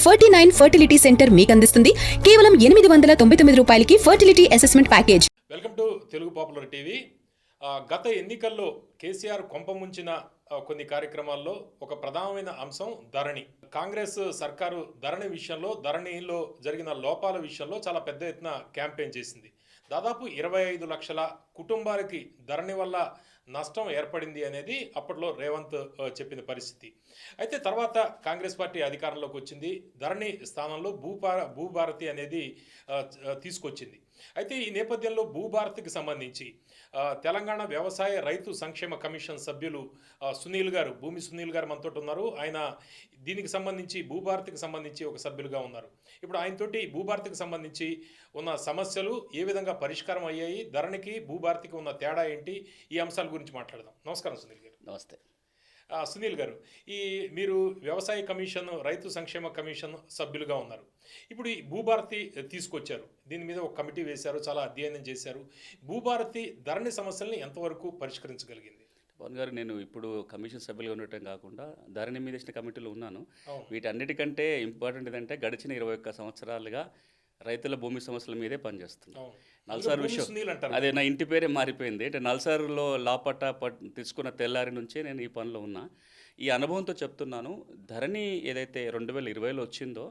49 fertility centre మీకు అందిస్తుంది కేవలం 899 రూపాయలకి fertility assessment package. Welcome to Telugu popular TV. గత ఎన్నికల్లో కేసీఆర్ కొంపముంచిన కొన్ని కార్యక్రమాల్లో ఒక ప్రధానమైన అంశం ధరణి. కాంగ్రెస్ సర్కారు ధరణి విషయంలో, ధరణిలో జరిగిన లోపాల విషయంలో చాలా పెద్ద ఎత్తున క్యాంపెయిన్ చేసింది. దాదాపు 25 లక్షల కుటుంబాలకి ధరణి వల్ల నష్టం ఏర్పడింది అనేది అప్పట్లో రేవంత్ చెప్పిన పరిస్థితి. అయితే తర్వాత కాంగ్రెస్ పార్టీ అధికారంలోకి వచ్చింది. ధరణి స్థానంలో భూభారతి అనేది తీసుకొచ్చింది. అయితే ఈ నేపథ్యంలో భూభారతికి సంబంధించి తెలంగాణ వ్యవసాయ రైతు సంక్షేమ కమిషన్ సభ్యులు సునీల్ గారు, భూమి సునీల్ గారు మనతో ఉన్నారు. ఆయన దీనికి సంబంధించి భూభారతికి సంబంధించి ఒక సభ్యులుగా ఉన్నారు. ఇప్పుడు ఆయనతోటి భూభారతికి సంబంధించి ఉన్న సమస్యలు ఏ విధంగా పరిష్కారం అయ్యాయి, ధరణికి భూభారతికి ఉన్న తేడా ఏంటి, ఈ అంశాల గురించి మాట్లాడదాం. నమస్కారం సునీల్ గారు. నమస్తే. సునీల్ గారు, మీరు వ్యవసాయ కమిషన్, రైతు సంక్షేమ కమిషన్ సభ్యులుగా ఉన్నారు. ఇప్పుడు ఈ భూభారతి తీసుకొచ్చారు, దీని మీద ఒక కమిటీ వేశారు, చాలా అధ్యయనం చేశారు. భూభారతి ధరణి సమస్యల్ని ఎంతవరకు పరిష్కరించగలిగింది? పవన్ గారు, నేను ఇప్పుడు కమిషన్ సభ్యులుగా ఉండటం కాకుండా ధరణి మీద ఇచ్చిన కమిటీలో ఉన్నాను. వీటన్నిటికంటే ఇంపార్టెంట్ ఏంటంటే గడిచిన 21 సంవత్సరాలుగా రైతుల భూమి సమస్యల మీదే పనిచేస్తున్నాను. నల్సార్ విషయం అదే, నా ఇంటి పేరే మారిపోయింది. అంటే నల్సార్లో లాపట్టా తీసుకున్న తెల్లారి నుంచే నేను ఈ పనిలో ఉన్నా. ఈ అనుభవంతో చెప్తున్నాను, ధరణి ఏదైతే 2020లో వచ్చిందో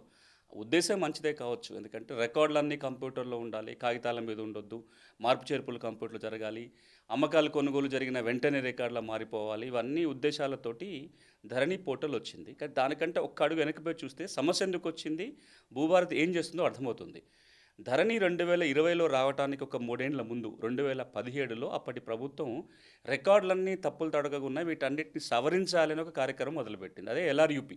ఉద్దేశం మంచిదే కావచ్చు. ఎందుకంటే రికార్డులన్నీ కంప్యూటర్లో ఉండాలి, కాగితాల మీద ఉండొద్దు, మార్పు చేర్పులు కంప్యూటర్లో జరగాలి, అమ్మకాలు కొనుగోలు జరిగిన వెంటనే రికార్డులా మారిపోవాలి. ఇవన్నీ ఉద్దేశాలతోటి ధరణి పోర్టల్ వచ్చింది. కానీ దానికంటే ఒక్క అడుగు వెనక్కిపోయి చూస్తే సమస్య ఎందుకు వచ్చింది, భూభారతి ఏం చేస్తుందో అర్థమవుతుంది. ధరణి 2020లో రావడానికి ఒక 3 ఏళ్ల ముందు 2017లో అప్పటి ప్రభుత్వం రికార్డులన్నీ తప్పులు తడగగా ఉన్నాయి, వీటన్నిటిని సవరించాలని ఒక కార్యక్రమం మొదలుపెట్టింది. అదే LRUP,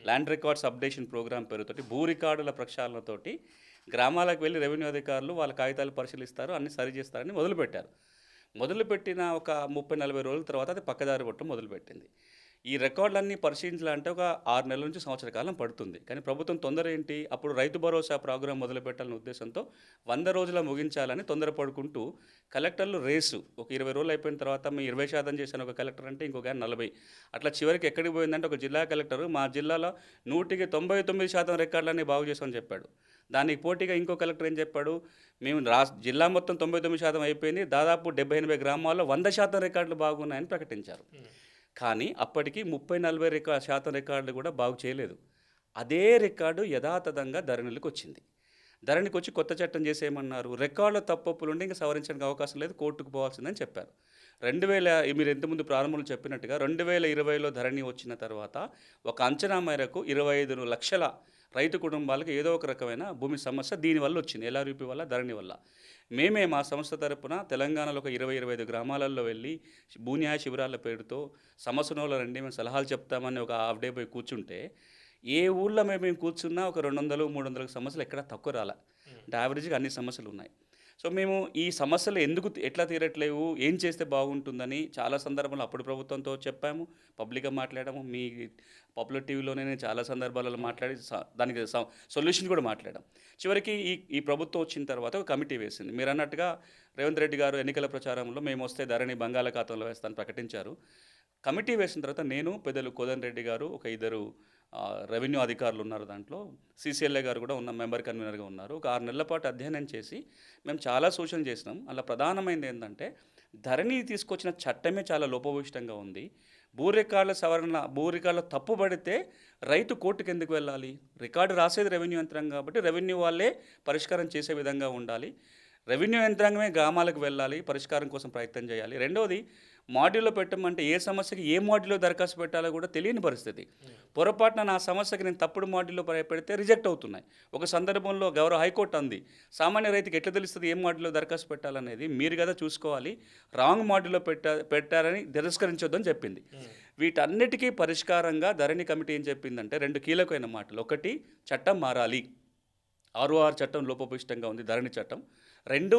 land records updation programme పేరుతోటి భూ రికార్డుల ప్రక్షాళనతోటి గ్రామాలకు వెళ్ళి రెవెన్యూ అధికారులు వాళ్ళ కాగితాలు పరిశీలిస్తారు, అన్ని సరి చేస్తారని మొదలుపెట్టారు. మొదలుపెట్టిన ఒక 30-40 రోజుల తర్వాత అది పక్కదారి పట్టడం మొదలుపెట్టింది. ఈ రికార్డులన్నీ పరిశీలించాలంటే ఒక 6 నెలల నుంచి సంవత్సర కాలం పడుతుంది. కానీ ప్రభుత్వం తొందర ఏంటి, అప్పుడు రైతు భరోసా ప్రోగ్రాం మొదలుపెట్టాలనే ఉద్దేశంతో 100 రోజుల ముగించాలని తొందరపడుకుంటూ కలెక్టర్లు రేసు. ఒక 20 రోజులు అయిపోయిన తర్వాత మీ 20% చేశాను ఒక కలెక్టర్ అంటే ఇంకొక 40. అట్లా చివరికి ఎక్కడికి పోయిందంటే ఒక జిల్లా కలెక్టర్ మా జిల్లాలో 100కి 99% రికార్డులన్నీ బాగు చేసామని చెప్పాడు. దానికి పోటీగా ఇంకో కలెక్టర్ ఏం చెప్పాడు, మేము జిల్లా మొత్తం 99% అయిపోయింది, దాదాపు 70-80 గ్రామాల్లో 100% రికార్డులు బాగున్నాయని ప్రకటించారు. కానీ అప్పటికి 30-40% రికార్డులు కూడా బాగు చేయలేదు. అదే రికార్డు యథాతథంగా ధరణికి వచ్చింది. ధరణికి వచ్చి కొత్త చట్టం చేసేయమన్నారు. రికార్డుల తప్పులుండి ఇంకా సవరించడానికి అవకాశం లేదు, కోర్టుకు పోవాల్సిందని చెప్పారు. మీరు ఇంతకుముందు ప్రారంభంలో చెప్పినట్టుగా 2020లో ధరణి వచ్చిన తర్వాత ఒక అంచనా మేరకు 25 లక్షల రైతు కుటుంబాలకు ఏదో ఒక రకమైన భూమి సమస్య దీనివల్ల వచ్చింది, LRUP వల్ల, ధరణి వల్ల. మేమే మా సంస్థ తరపున తెలంగాణలో ఒక 20-25 గ్రామాలలో వెళ్ళి భూన్యాయ శిబిరాల పేరుతో సమస్యలో రండి మేము సలహాలు చెప్తామని ఒక హాఫ్ డే పోయి కూర్చుంటే ఏ ఊళ్ళో మేము కూర్చున్నా ఒక 200-300 సమస్యలు ఎక్కడ తక్కువ రాలే. అంటే యావరేజ్గా అన్ని సమస్యలు ఉన్నాయి. సో మేము ఈ సమస్యలు ఎట్లా తీరట్లేవు, ఏం చేస్తే బాగుంటుందని చాలా సందర్భాల్లో అప్పుడు ప్రభుత్వంతో చెప్పాము, పబ్లిక్గా మాట్లాడాము, మీ పాపులర్ టీవీలోనే నేను చాలా సందర్భాలలో మాట్లాడి దానికి సొల్యూషన్ కూడా మాట్లాడాం. చివరికి ఈ ప్రభుత్వం వచ్చిన తర్వాత ఒక కమిటీ వేసింది. మీరు అన్నట్టుగా రేవంత్ రెడ్డి గారు ఎన్నికల ప్రచారంలో మేము వస్తే ధరణి బంగాళాఖాతంలో వేస్తానని ప్రకటించారు. కమిటీ వేసిన తర్వాత నేను, పెద్దలు కోదన్ రెడ్డి గారు, ఒక 2 రెవెన్యూ అధికారులు ఉన్నారు, దాంట్లో CCLA గారు కూడా మెంబర్ కన్వీనర్గా ఉన్నారు. ఒక 6 నెలల పాటు అధ్యయనం చేసి మేము చాలా సూచనలు చేసినాం. అలా ప్రధానమైనది ఏంటంటే ధరణి తీసుకొచ్చిన చట్టమే చాలా లోపభూయిష్టంగా ఉంది. భూ రికార్డుల తప్పుపడితే రైతు కోర్టుకు ఎందుకు వెళ్ళాలి, రికార్డు రాసేది రెవెన్యూ యంత్రాంగం కాబట్టి రెవెన్యూ వాళ్ళే పరిష్కారం చేసే విధంగా ఉండాలి. రెవెన్యూ యంత్రాంగమే గ్రామాలకు వెళ్ళాలి, పరిష్కారం కోసం ప్రయత్నం చేయాలి. రెండవది, మాడ్యూల్లో పెట్టమంటే ఏ సమస్యకి ఏ మాడ్యూల్లో దరఖాస్తు పెట్టాలో కూడా తెలియని పరిస్థితి. పొరపాటున నా సమస్యకి నేను తప్పుడు మాడ్యూల్లో పెడితే రిజెక్ట్ అవుతున్నాయి. ఒక సందర్భంలో గౌరవ హైకోర్టు అంది, సామాన్య రైతుకి ఎట్లా తెలుస్తుంది ఏ మాడ్యూల్లో దరఖాస్తు పెట్టాలనేది, మీరు కదా చూసుకోవాలి, రాంగ్ మాడ్యూల్లో పెట్టారని తిరస్కరించొద్దని చెప్పింది. వీటన్నిటికీ పరిష్కారంగా ధరణి కమిటీ ఏం చెప్పిందంటే 2 కీలకమైన మాటలు. ఒకటి, చట్టం మారాలి, ROR చట్టం లోపభూయిష్టంగా ఉంది, ధరణి చట్టం. 2,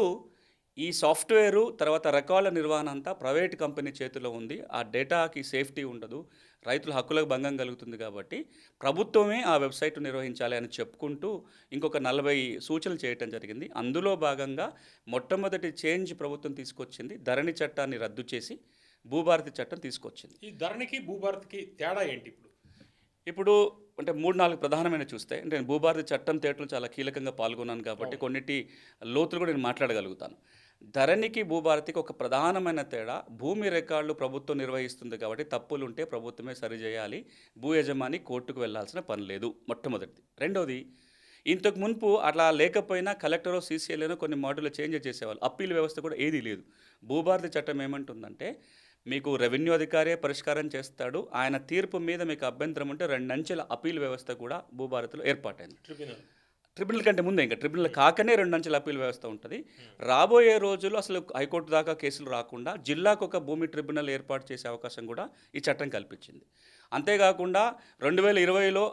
ఈ సాఫ్ట్వేరు తర్వాత రికార్డుల నిర్వహణ అంతా ప్రైవేట్ కంపెనీ చేతిలో ఉంది, ఆ డేటాకి సేఫ్టీ ఉండదు, రైతుల హక్కులకు భంగం కలుగుతుంది, కాబట్టి ప్రభుత్వమే ఆ వెబ్సైట్ నిర్వహించాలి అని చెప్పుకుంటూ ఇంకొక 40 సూచనలు చేయటం జరిగింది. అందులో భాగంగా మొట్టమొదటి చేంజ్ ప్రభుత్వం తీసుకొచ్చింది, ధరణి చట్టాన్ని రద్దు చేసి భూభారతి చట్టం తీసుకొచ్చింది. ఈ ధరణికి భూభారతికి తేడా ఏంటి? ఇప్పుడు ఇప్పుడు అంటే 3-4 ప్రధానమైన చూస్తే అంటే నేను భూభారతి చట్టం తేటలో చాలా కీలకంగా పాల్గొన్నాను కాబట్టి కొన్నిటి లోతులు కూడా నేను మాట్లాడగలుగుతాను. ధరణికి భూభారతికి ఒక ప్రధానమైన తేడా, భూమి రికార్డులు ప్రభుత్వం నిర్వహిస్తుంది కాబట్టి తప్పులుంటే ప్రభుత్వమే సరిచేయాలి, భూ యజమాని కోర్టుకు వెళ్లాల్సిన పని లేదు, మొట్టమొదటిది. రెండోది, ఇంతకు మునుపు అట్లా లేకపోయినా కలెక్టరో సీసీఎల్ఏనో కొన్ని మాడ్యూల్లో చేంజ్ చేసేవాళ్ళు. అప్పీల్ వ్యవస్థ కూడా ఏదీ లేదు. భూభారతి చట్టం ఏమంటుందంటే మీకు రెవెన్యూ అధికారే పరిష్కారం చేస్తాడు, ఆయన తీర్పు మీద మీకు అభ్యంతరం ఉంటే 2 అంచెల అప్పీల్ వ్యవస్థ కూడా భూభారతిలో ఏర్పాటైంది. ట్రిబ్యునల్ కంటే ముందే, ఇంకా ట్రిబ్యునల్ కాకనే 2 అంచెల అప్పీల్ వ్యవస్థ ఉంటుంది. రాబోయే రోజుల్లో అసలు హైకోర్టు దాకా కేసులు రాకుండా జిల్లాకు ఒక భూమి ట్రిబ్యునల్ ఏర్పాటు చేసే అవకాశం కూడా ఈ చట్టం కల్పించింది. అంతేకాకుండా 2020లో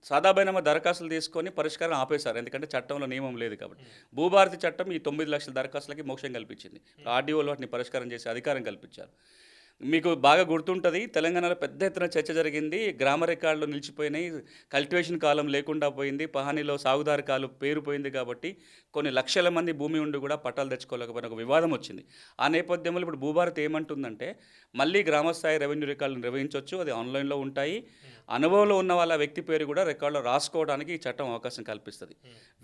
సాదాబైనామా దరఖాస్తులు తీసుకొని పరిష్కారం ఆపేశారు, ఎందుకంటే చట్టంలో నియమం లేదు కాబట్టి. భూభారతి చట్టం ఈ 9 లక్షల దరఖాస్తులకి మోక్షం కల్పించింది. ఆర్డీఓలో వాటిని పరిష్కారం చేసే అధికారం కల్పించారు. మీకు బాగా గుర్తుంటుంది, తెలంగాణలో పెద్ద ఎత్తున చర్చ జరిగింది. గ్రామ రికార్డులు నిలిచిపోయినాయి, కల్టివేషన్ కాలం లేకుండా పోయింది, పహానీలో సాగుదారు కాలం పేరుపోయింది కాబట్టి కొన్ని లక్షల మంది భూమి ఉండి కూడా పట్టాలు తెచ్చుకోలేకపోయిన ఒక వివాదం వచ్చింది. ఆ నేపథ్యంలో ఇప్పుడు భూభారతి ఏమంటుందంటే మళ్ళీ గ్రామస్థాయి రెవెన్యూ రికార్డులు నిర్వహించవచ్చు, అది ఆన్లైన్లో ఉంటాయి, అనుభవంలో ఉన్న వాళ్ళ వ్యక్తి పేరు కూడా రికార్డులో రాసుకోవడానికి ఈ చట్టం అవకాశం కల్పిస్తుంది.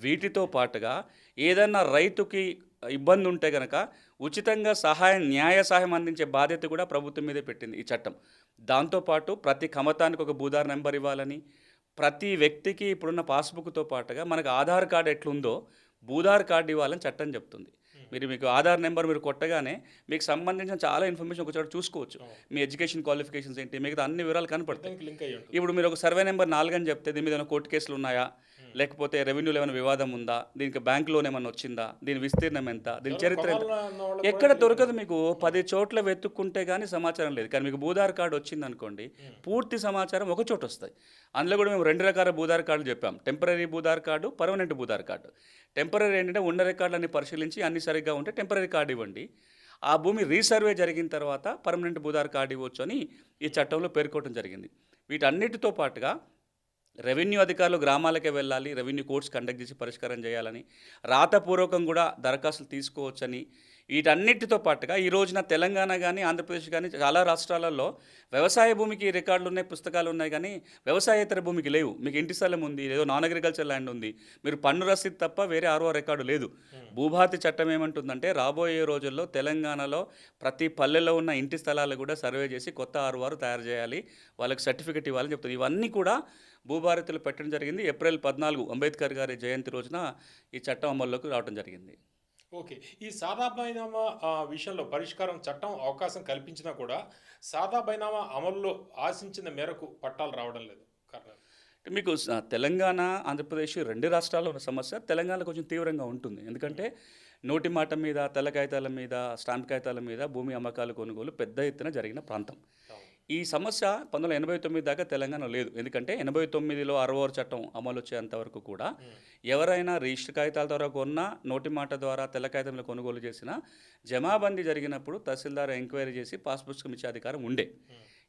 వీటితో పాటుగా ఏదన్నా రైతుకి ఇబ్బంది ఉంటే కనుక ఉచితంగా న్యాయ సహాయం అందించే బాధ్యత కూడా ప్రభుత్వం మీదే పెట్టింది ఈ చట్టం. దాంతోపాటు ప్రతి కమతానికి ఒక భూదార్ నెంబర్ ఇవ్వాలని, ప్రతి వ్యక్తికి ఇప్పుడున్న పాస్బుక్తో పాటుగా మనకు ఆధార్ కార్డు ఎట్లుందో భూదార్ కార్డు ఇవ్వాలని చట్టం చెప్తుంది. మీకు ఆధార్ నెంబర్ మీరు కొట్టగానే మీకు సంబంధించిన చాలా ఇన్ఫర్మేషన్ ఒక చోట చూసుకోవచ్చు. మీ ఎడ్యుకేషన్ క్వాలిఫికేషన్స్ ఏంటి, మిగతా అన్ని వివరాలు కనపడతాయి. ఇప్పుడు మీరు ఒక సర్వే నెంబర్ 4 అని చెప్తే దీని మీద ఏమైనా కోర్టు కేసులు ఉన్నాయా, లేకపోతే రెవెన్యూలో ఏమైనా వివాదం ఉందా, దీనికి బ్యాంక్ లోన్ ఏమైనా వచ్చిందా, దీని విస్తీర్ణం ఎంత, దీని చరిత్ర ఎంత, ఎక్కడ దొరకదు. మీకు 10 చోట్ల వెతుక్కుంటే కానీ సమాచారం లేదు. కానీ మీకు భూదార్ కార్డు వచ్చింది అనుకోండి, పూర్తి సమాచారం ఒక చోట వస్తాయి. అందులో కూడా మేము 2 రకాల భూదార్ కార్డులు చెప్పాం, temporary Bhudhaar card, permanent Bhudhaar card. Temporary ఏంటంటే ఉన్న రికార్డులన్నీ పరిశీలించి అన్ని సరిగ్గా ఉంటే టెంపరీ కార్డు ఇవ్వండి, ఆ భూమి రీసర్వే జరిగిన తర్వాత పర్మనెంట్ భూదార్ కార్డు ఇవ్వచ్చు అని ఈ చట్టంలో పేర్కోవడం జరిగింది. వీటన్నిటితో పాటుగా రెవెన్యూ అధికారులు గ్రామాలకే వెళ్ళాలి, రెవెన్యూ కోర్ట్స్ కండక్ట్ చేసి పరిష్కారం చేయాలని, రాతపూర్వకం కూడా దరఖాస్తులు తీసుకోవచ్చని, వీటన్నిటితో పాటుగా ఈ రోజున తెలంగాణ కానీ ఆంధ్రప్రదేశ్ కానీ చాలా రాష్ట్రాలలో వ్యవసాయ భూమికి రికార్డులు ఉన్నాయి, పుస్తకాలు ఉన్నాయి, కానీ వ్యవసాయేతర భూమికి లేవు. మీకు ఇంటి స్థలం ఉంది, ఏదో నాన్ అగ్రికల్చర్ ల్యాండ్ ఉంది, మీరు పన్ను రసీదు తప్ప వేరే ఆర్ఓ రికార్డు లేదు. భూభారతి చట్టం ఏమంటుందంటే రాబోయే రోజుల్లో తెలంగాణలో ప్రతి పల్లెలో ఉన్న ఇంటి స్థలాలు కూడా సర్వే చేసి కొత్త ఆర్ఓఆర్ తయారు చేయాలి, వాళ్ళకి సర్టిఫికెట్ ఇవ్వాలని చెప్తుంది. ఇవన్నీ కూడా భూభారతిలో పెట్టడం జరిగింది. ఏప్రిల్ 14 అంబేద్కర్ గారి జయంతి రోజున ఈ చట్టం అమల్లోకి రావడం జరిగింది. ఓకే, ఈ సాదా బైనామా విషయంలో పరిష్కారం చట్టం అవకాశం కల్పించినా కూడా సాదా బైనామా అమల్లో ఆశించిన మేరకు పట్టాలు రావడం లేదు. కారణం మీకు తెలంగాణ ఆంధ్రప్రదేశ్ 2 రాష్ట్రాల్లో ఉన్న సమస్య తెలంగాణలో కొంచెం తీవ్రంగా ఉంటుంది. ఎందుకంటే నోటి మాట మీద, తెల్ల కాగితాల మీద, స్టాంప్ కాగితాల మీద భూమి అమ్మకాలు కొనుగోలు పెద్ద ఎత్తున జరిగిన ప్రాంతం. ఈ సమస్య 1989 దాకా తెలంగాణ లేదు. ఎందుకంటే 89లో 60వ చట్టం అమలు వచ్చేంతవరకు కూడా ఎవరైనా రిజిస్టర్ కాగితాల ద్వారా కొన్నా, నోటి మాట ద్వారా తెల్ల కాగితంలో కొనుగోలు చేసినా జమాబందీ జరిగినప్పుడు తహసీల్దార్ ఎంక్వైరీ చేసి పాస్ పుస్తకం ఇచ్చే అధికారం ఉండే.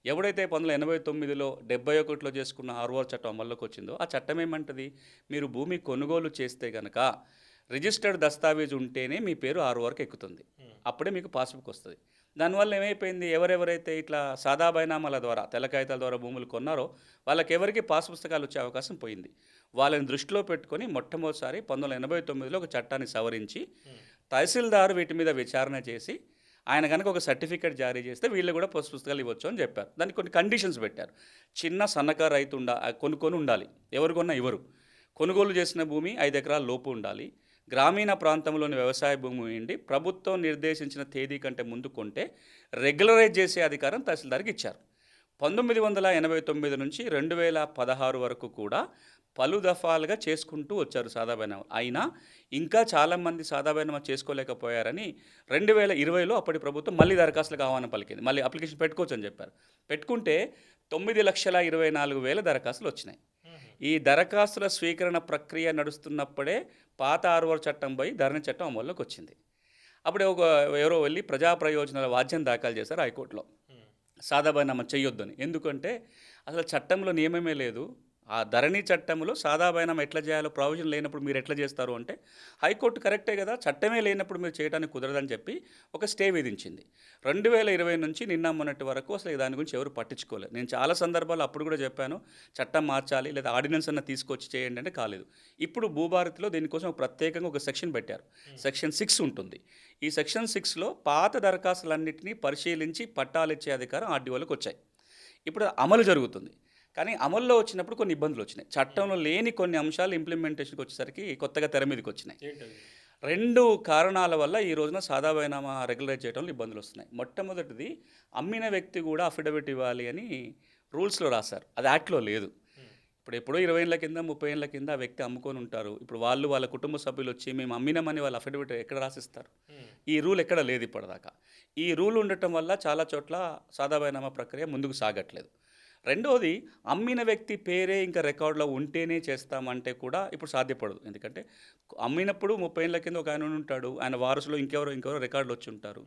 ఎవడైతే 1989లో 71లో చేసుకున్న 60వ చట్టం అమల్లోకి వచ్చిందో ఆ చట్టం ఏమంటది, మీరు భూమి కొనుగోలు చేస్తే కనుక రిజిస్టర్డ్ దస్తావేజ్ ఉంటేనే మీ పేరు 6 వరకు ఎక్కుతుంది, అప్పుడే మీకు పాస్బుక్ వస్తుంది. దానివల్ల ఏమైపోయింది, ఎవరెవరైతే ఇట్లా సాదా బైనామాల ద్వారా తెల్ల కాగితాల ద్వారా భూములు కొన్నారో వాళ్ళకి ఎవరికి పాస్ పుస్తకాలు వచ్చే అవకాశం పోయింది. వాళ్ళని దృష్టిలో పెట్టుకొని మొట్టమొదటిసారి 1989లో ఒక చట్టాన్ని సవరించి తహసీల్దారు వీటి మీద విచారణ చేసి ఆయన కనుక ఒక సర్టిఫికేట్ జారీ చేస్తే వీళ్ళు కూడా పాస్ పుస్తకాలు ఇవ్వచ్చు అని చెప్పారు. దానికి కొన్ని కండిషన్స్ పెట్టారు. చిన్న సన్నకారు రైతు కొనుక్కొని ఉండాలి, ఎవరు కొన్నా ఇవ్వరు, కొనుగోలు చేసిన భూమి 5 ఎకరాల లోపు ఉండాలి, గ్రామీణ ప్రాంతంలోని వ్యవసాయ భూమి ఉండి ప్రభుత్వం నిర్దేశించిన తేదీ కంటే ముందు కొంటే రెగ్యులరైజ్ చేసే అధికారం తహసీల్దార్కి ఇచ్చారు. 1989 నుంచి 2016 వరకు కూడా పలు దఫాలుగా చేసుకుంటూ వచ్చారు సాదా బైనామా. అయినా ఇంకా చాలామంది సాదా బైనామా చేసుకోలేకపోయారని 2020లో అప్పటి ప్రభుత్వం మళ్ళీ దరఖాస్తులకు ఆహ్వానం పలికింది. మళ్ళీ అప్లికేషన్ పెట్టుకోవచ్చు అని చెప్పారు. పెట్టుకుంటే 9,24,000 దరఖాస్తులు వచ్చినాయి. ఈ దరఖాస్తుల స్వీకరణ ప్రక్రియ నడుస్తున్నప్పుడే పాత 6వ చట్టం పోయి ధరణి చట్టం అమల్లోకి వచ్చింది. అప్పుడే ఎవరో వెళ్ళి ప్రజా ప్రయోజనాల వాద్యం దాఖలు చేశారు హైకోర్టులో, సాదా బైనామా చేయొద్దని. ఎందుకంటే అసలు చట్టంలో నియమమే లేదు, ఆ ధరణి చట్టంలో సాదాబైనం ఎట్లా చేయాలో ప్రావిజన్ లేనప్పుడు మీరు ఎట్లా చేస్తారు అంటే హైకోర్టు కరెక్టే కదా, చట్టమే లేనప్పుడు మీరు చేయడానికి కుదరదని చెప్పి ఒక స్టే విధించింది. 2020 నుంచి నిన్న మొన్నటి వరకు అసలు దాని గురించి ఎవరు పట్టించుకోలేదు. నేను చాలా సందర్భాలు అప్పుడు కూడా చెప్పాను, చట్టం మార్చాలి లేదా ఆర్డినెన్స్ అన్న తీసుకొచ్చి చేయండి అంటే కాలేదు. ఇప్పుడు భూభారతిలో దీనికోసం ప్రత్యేకంగా ఒక సెక్షన్ పెట్టారు. సెక్షన్ 6 ఉంటుంది. ఈ సెక్షన్ 6లో పాత దరఖాస్తులన్నింటినీ పరిశీలించి పట్టాలిచ్చే అధికారం ఆర్డీఓలకు వచ్చాయి. ఇప్పుడు అమలు జరుగుతుంది. కానీ అమల్లో వచ్చినప్పుడు కొన్ని ఇబ్బందులు వచ్చినాయి. చట్టంలో లేని కొన్ని అంశాలు ఇంప్లిమెంటేషన్కి వచ్చేసరికి కొత్తగా తెర మీదకి వచ్చినాయి. 2 కారణాల వల్ల ఈ రోజున సాదా బైనామా రెగ్యులరైజ్ చేయడంలో ఇబ్బందులు వస్తున్నాయి. మొట్టమొదటిది, అమ్మిన వ్యక్తి కూడా అఫిడవిట్ ఇవ్వాలి అని రూల్స్లో రాశారు. అది యాక్ట్లో లేదు. ఎప్పుడో 20 ఏళ్ళ కింద 30 ఏళ్ళ కింద ఆ వ్యక్తి అమ్ముకొని ఉంటారు. ఇప్పుడు వాళ్ళ కుటుంబ సభ్యులు వచ్చి మేము అమ్మినామని వాళ్ళు అఫిడవిట్ ఎక్కడ రాసిస్తారు? ఈ రూల్ ఎక్కడ లేదు ఇప్పటిదాకా. ఈ రూల్ ఉండటం వల్ల చాలా చోట్ల సాదా బైనామా ప్రక్రియ ముందుకు సాగట్లేదు. రెండోది, అమ్మిన వ్యక్తి పేరే ఇంకా రికార్డులో ఉంటేనే చేస్తామంటే కూడా ఇప్పుడు సాధ్యపడదు. ఎందుకంటే అమ్మినప్పుడు 30 ఏళ్ళ కింద ఒక ఆయన ఉంటాడు, ఆయన వారసులో ఇంకెవరో రికార్డులు వచ్చి ఉంటారు.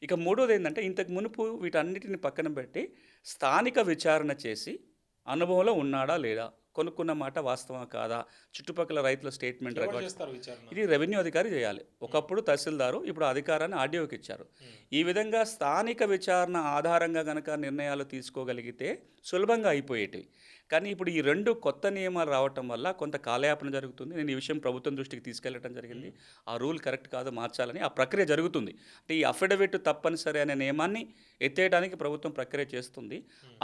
ఇక మూడోది ఏంటంటే, ఇంతకు మునుపు వీటన్నిటిని పక్కన పెట్టి స్థానిక విచారణ చేసి అనుభవంలో ఉన్నాడా లేదా, కొనుక్కున్న మాట వాస్తవం కాదా, చుట్టుపక్కల రైతుల స్టేట్మెంట్ రికార్డ్, ఇది రెవెన్యూ అధికారి చేయాలి. ఒకప్పుడు తహసీల్దారు, ఇప్పుడు అధికారాన్ని ఆర్డీఓకి ఇచ్చారు. ఈ విధంగా స్థానిక విచారణ ఆధారంగా కనుక నిర్ణయాలు తీసుకోగలిగితే సులభంగా అయిపోయేటివి. కానీ ఇప్పుడు ఈ 2 కొత్త నియమాలు రావటం వల్ల కొంత కాలయాపన జరుగుతుంది. నేను ఈ విషయం ప్రభుత్వం దృష్టికి తీసుకెళ్లడం జరిగింది. ఆ రూల్ కరెక్ట్ కాదు, మార్చాలని ఆ ప్రక్రియ జరుగుతుంది. అంటే ఈ అఫిడవిట్ తప్పనిసరి అనే నియమాన్ని ఎత్తేయడానికి ప్రభుత్వం ప్రక్రియ చేస్తుంది.